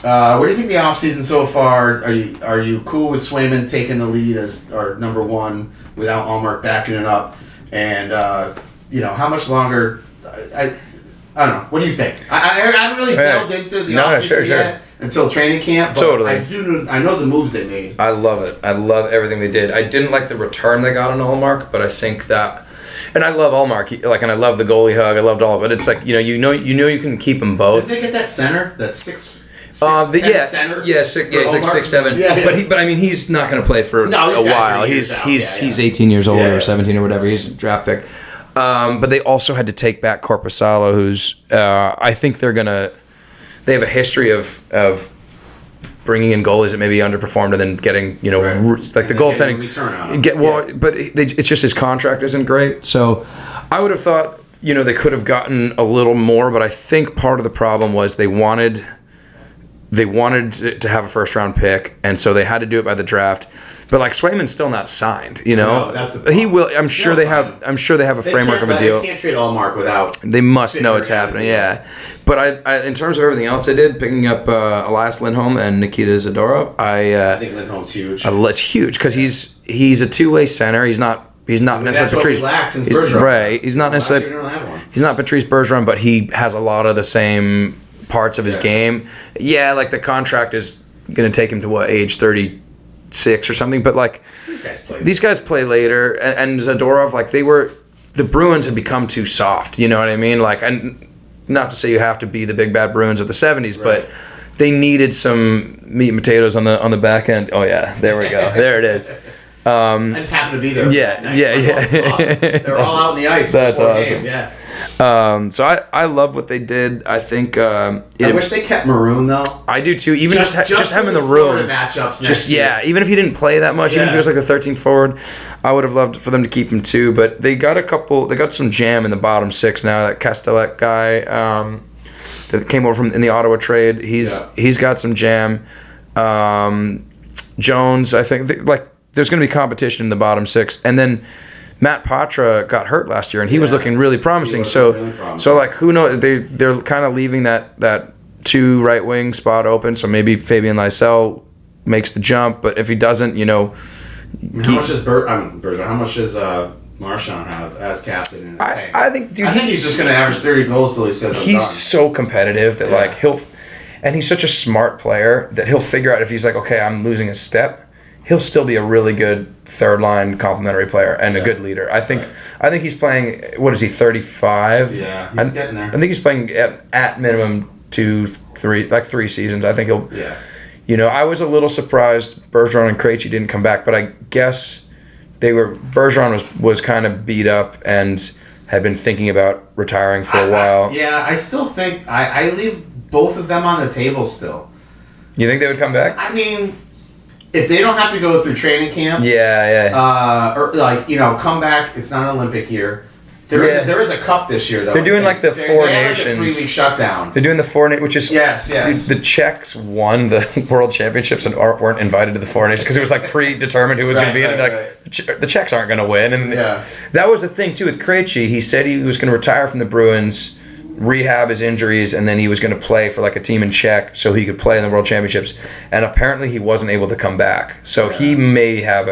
What do you think of the offseason so far? Are you cool with Swayman taking the lead as our number one without Allmark backing it up? And you know, how much longer? I don't know. What do you think? I haven't really delved into the offseason yet until training camp. But totally. I know the moves they made. I love it. I love everything they did. I didn't like the return they got on Allmark, but I think that, and I love Allmark. And I love the goalie hug. I loved all of it. It's like you know you can keep them both. Did they get that center? That six. Center? He's like 6'7". Yeah. But I mean, he's not going to play for a while. He's 18 years old or 17 or whatever. He's a draft pick. But they also had to take back Korpisalo, who's I think they have a history of bringing in goalies that maybe underperformed and then getting like the goaltending return on them. But it's just his contract isn't great. So I would have thought they could have gotten a little more, but I think part of the problem was they wanted they wanted to have a first round pick, and so they had to do it by the draft. But like Swayman's still not signed, you know. No, that's the he will. I'm sure they have. I'm sure they have a framework of a deal. They can't trade Allmark without. They must know it's happening. Yeah. But I, in terms of everything else they did, picking up Elias Lindholm and Nikita Zadorov, I think Lindholm's huge. It's huge because he's a two-way center. He's not necessarily Patrice. Right. He's not necessarily. He's not Patrice Bergeron, but he has a lot of the same parts of his game. Yeah, like the contract is going to take him to what, age 36 or something, but like these guys play later, and Zadorov, like the Bruins had become too soft, you know what I mean? Like, and not to say you have to be the big bad Bruins of the 70s, right, but they needed some meat and potatoes on the back end. Oh yeah, there we go. There it is. I just happened to be there. Yeah. Awesome. They're all out in the ice. That's awesome. Game. Yeah. So I love what they did. I think I wish they kept Maroon though. I do too. Even just have him in the room. Matchups next year. Even if he didn't play that much, even if he was like the 13th forward, I would have loved for them to keep him too. But they got They got some jam in the bottom six now. That Castellet guy that came over in the Ottawa trade. He's got some jam. Jones, I think there's going to be competition in the bottom six, and then Matt Patra got hurt last year, and he was looking really promising. So like, who knows? They're kind of leaving that 2 right wing spot open. So maybe Fabian Lysell makes the jump, but if he doesn't, you know, how much does How much does Marchand have as captain in his tank? I think he's just going to average 30 goals till he says I'm he's done. So competitive that like and he's such a smart player that he'll figure out if he's like, okay, I'm losing a step, he'll still be a really good third line complementary player and a good leader. I think he's playing, what is he, 35? Yeah, he's getting there. I think he's playing at minimum 3 seasons. I think he'll you know, I was a little surprised Bergeron and Krejci didn't come back, but I guess Bergeron was kind of beat up and had been thinking about retiring for a while. I still think I leave both of them on the table still. You think they would come back? I mean, if they don't have to go through training camp, or like, you know, come back. It's not an Olympic year. There is a cup this year though. They're doing like the Four Nations. Like a 3-week shutdown. They're doing the Four Nations, which is yes. Dude, the Czechs won the World Championships and weren't invited to the Four Nations because it was like predetermined who was going to be in it. The Czechs aren't going to win, and that was the thing too with Krejci. He said he was going to retire from the Bruins, rehab his injuries, and then he was going to play for like a team in Czech so he could play in the World Championships, and apparently he wasn't able to come back, so he may have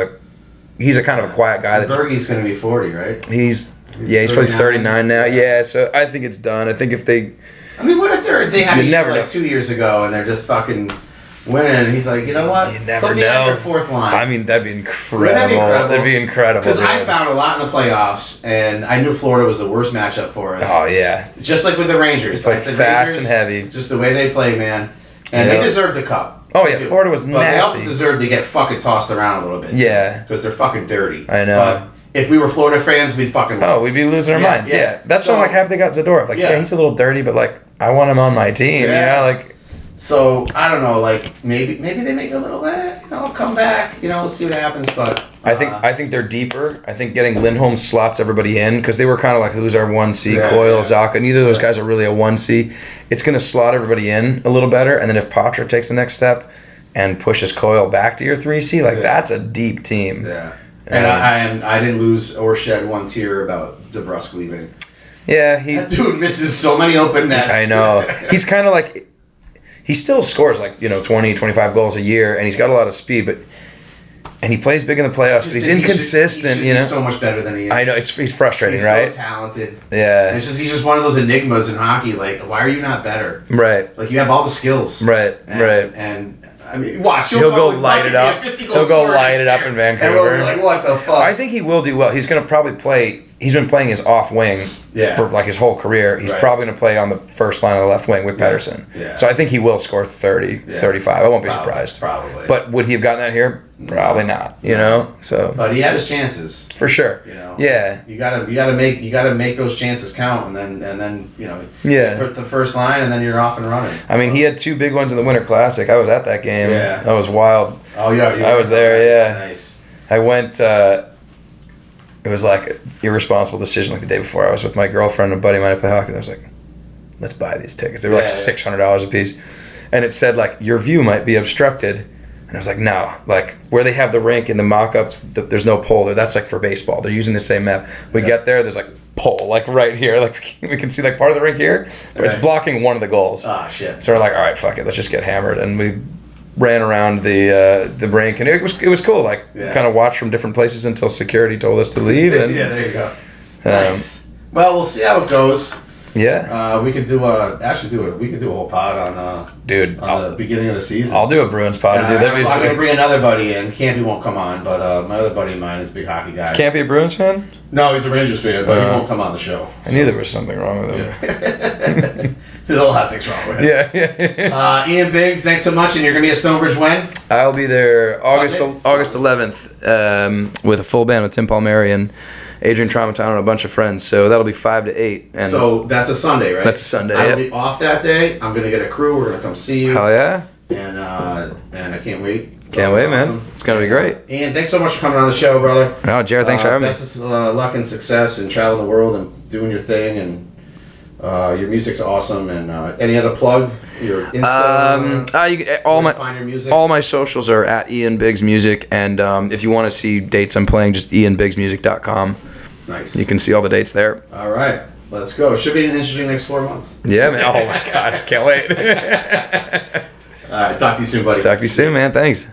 he's a kind of a quiet guy. Bergey's going to be 40, right? He's probably 39 now. Yeah, so I think it's done. I think if they, I mean, what if they had like 2 years ago and they're just fucking winning, and he's like, you know what? You never Put me know. on your fourth line. I mean, that'd be incredible. That'd be incredible. Because I found a lot in the playoffs, and I knew Florida was the worst matchup for us. Oh yeah. Just like with the Rangers, like fast and heavy. Just the way they play, man, and they deserve the cup. Oh yeah, Florida was nasty. But they also deserve to get fucking tossed around a little bit. Yeah. Because they're fucking dirty. I know. But if we were Florida fans, we'd fucking. Oh, we'd be losing our minds. Yeah. That's why I'm like happy they got Zadorov. Like, he's a little dirty, but like I want him on my team. Yeah. You know, like. So I don't know, like maybe they make a little come back, we'll see what happens. But I think they're deeper. I think getting Lindholm slots everybody in because they were kind of like, who's our 1C? Coyle, Zacha. Neither of those guys are really a 1C. It's going to slot everybody in a little better, and then if Patra takes the next step and pushes Coyle back to your 3C, that's a deep team. Yeah, and I didn't lose or shed one tear about DeBrusk leaving. Yeah, that dude misses so many open nets. I know. He's kind of like. He still scores 20, 25 goals a year, and he's got a lot of speed, and he plays big in the playoffs, but he's inconsistent, He's so much better than he is. I know, he's frustrating, he's right? He's so talented. Yeah. And he's just one of those enigmas in hockey, like, why are you not better? Right. Like, you have all the skills. Right. And I mean, watch. He'll go light it up. He'll go light it up in Vancouver. And we'll be like, what the fuck? I think he will do well. He's going to probably play. He's been playing his off wing for like his whole career. He's probably going to play on the first line of the left wing with Pettersson. Yeah. So I think he will score 30, 35. I won't be surprised. Probably. But would he have gotten that here? Probably not. You know. So. But he had his chances. For sure. Yeah. You gotta make those chances count, and then put the first line, and then you're off and running. I mean, he had 2 big ones in the Winter Classic. I was at that game. Yeah. That was wild. Oh yeah. I was there. Yeah. Nice. I went. It was like an irresponsible decision. Like the day before, I was with my girlfriend and a buddy of mine to play hockey. I was like, let's buy these tickets. They were like $600 a piece. and it said like your view might be obstructed, and I was like, no, like where they have the rink in the mock-up, there's no pole there. That's like for baseball. They're using the same map. We get there, there's like pole like right here, like we can see like part of the rink here, but it's blocking one of the goals. Ah, shit. So we're like, all right, fuck it, let's just get hammered, and we ran around the rink, and it was cool. Like kind of watched from different places until security told us to leave. And yeah, there you go. Nice. Well, we'll see how it goes. Yeah. We could do a whole pod on the beginning of the season. I'll do a Bruins pod. I'm gonna bring another buddy in. Campy won't come on, but my other buddy of mine is a big hockey guy. Is Campy a Bruins fan? No, he's a Rangers fan, but he won't come on the show. I knew there was something wrong with him. Yeah. There's a lot of things wrong with him. Yeah. Ian Biggs, thanks so much, and you're gonna be at Stonebridge when? I'll be there August 11th with a full band with Tim Palmieri and Adrian Tramontano and a bunch of friends. So that'll be 5 to 8. And so that's a Sunday, right? That's a Sunday. I'll be off that day. I'm gonna get a crew. We're gonna come see you. Hell yeah! And I can't wait. Can't wait, man. It's gonna be great. Ian, thanks so much for coming on the show, brother. Oh, Jared, thanks for having me. Best of luck and success and traveling the world and doing your thing. And your music's awesome. And any other plug? Your Insta? You can, find your music? all my socials are at Ian Biggs Music, and if you want to see dates I'm playing, just ianbiggsmusic.com. Nice. You can see all the dates there. All right, let's go. Should be an interesting next 4 months. Yeah, man. Oh my God, I can't wait. All right, talk to you soon, buddy. Talk to you soon, man. Thanks.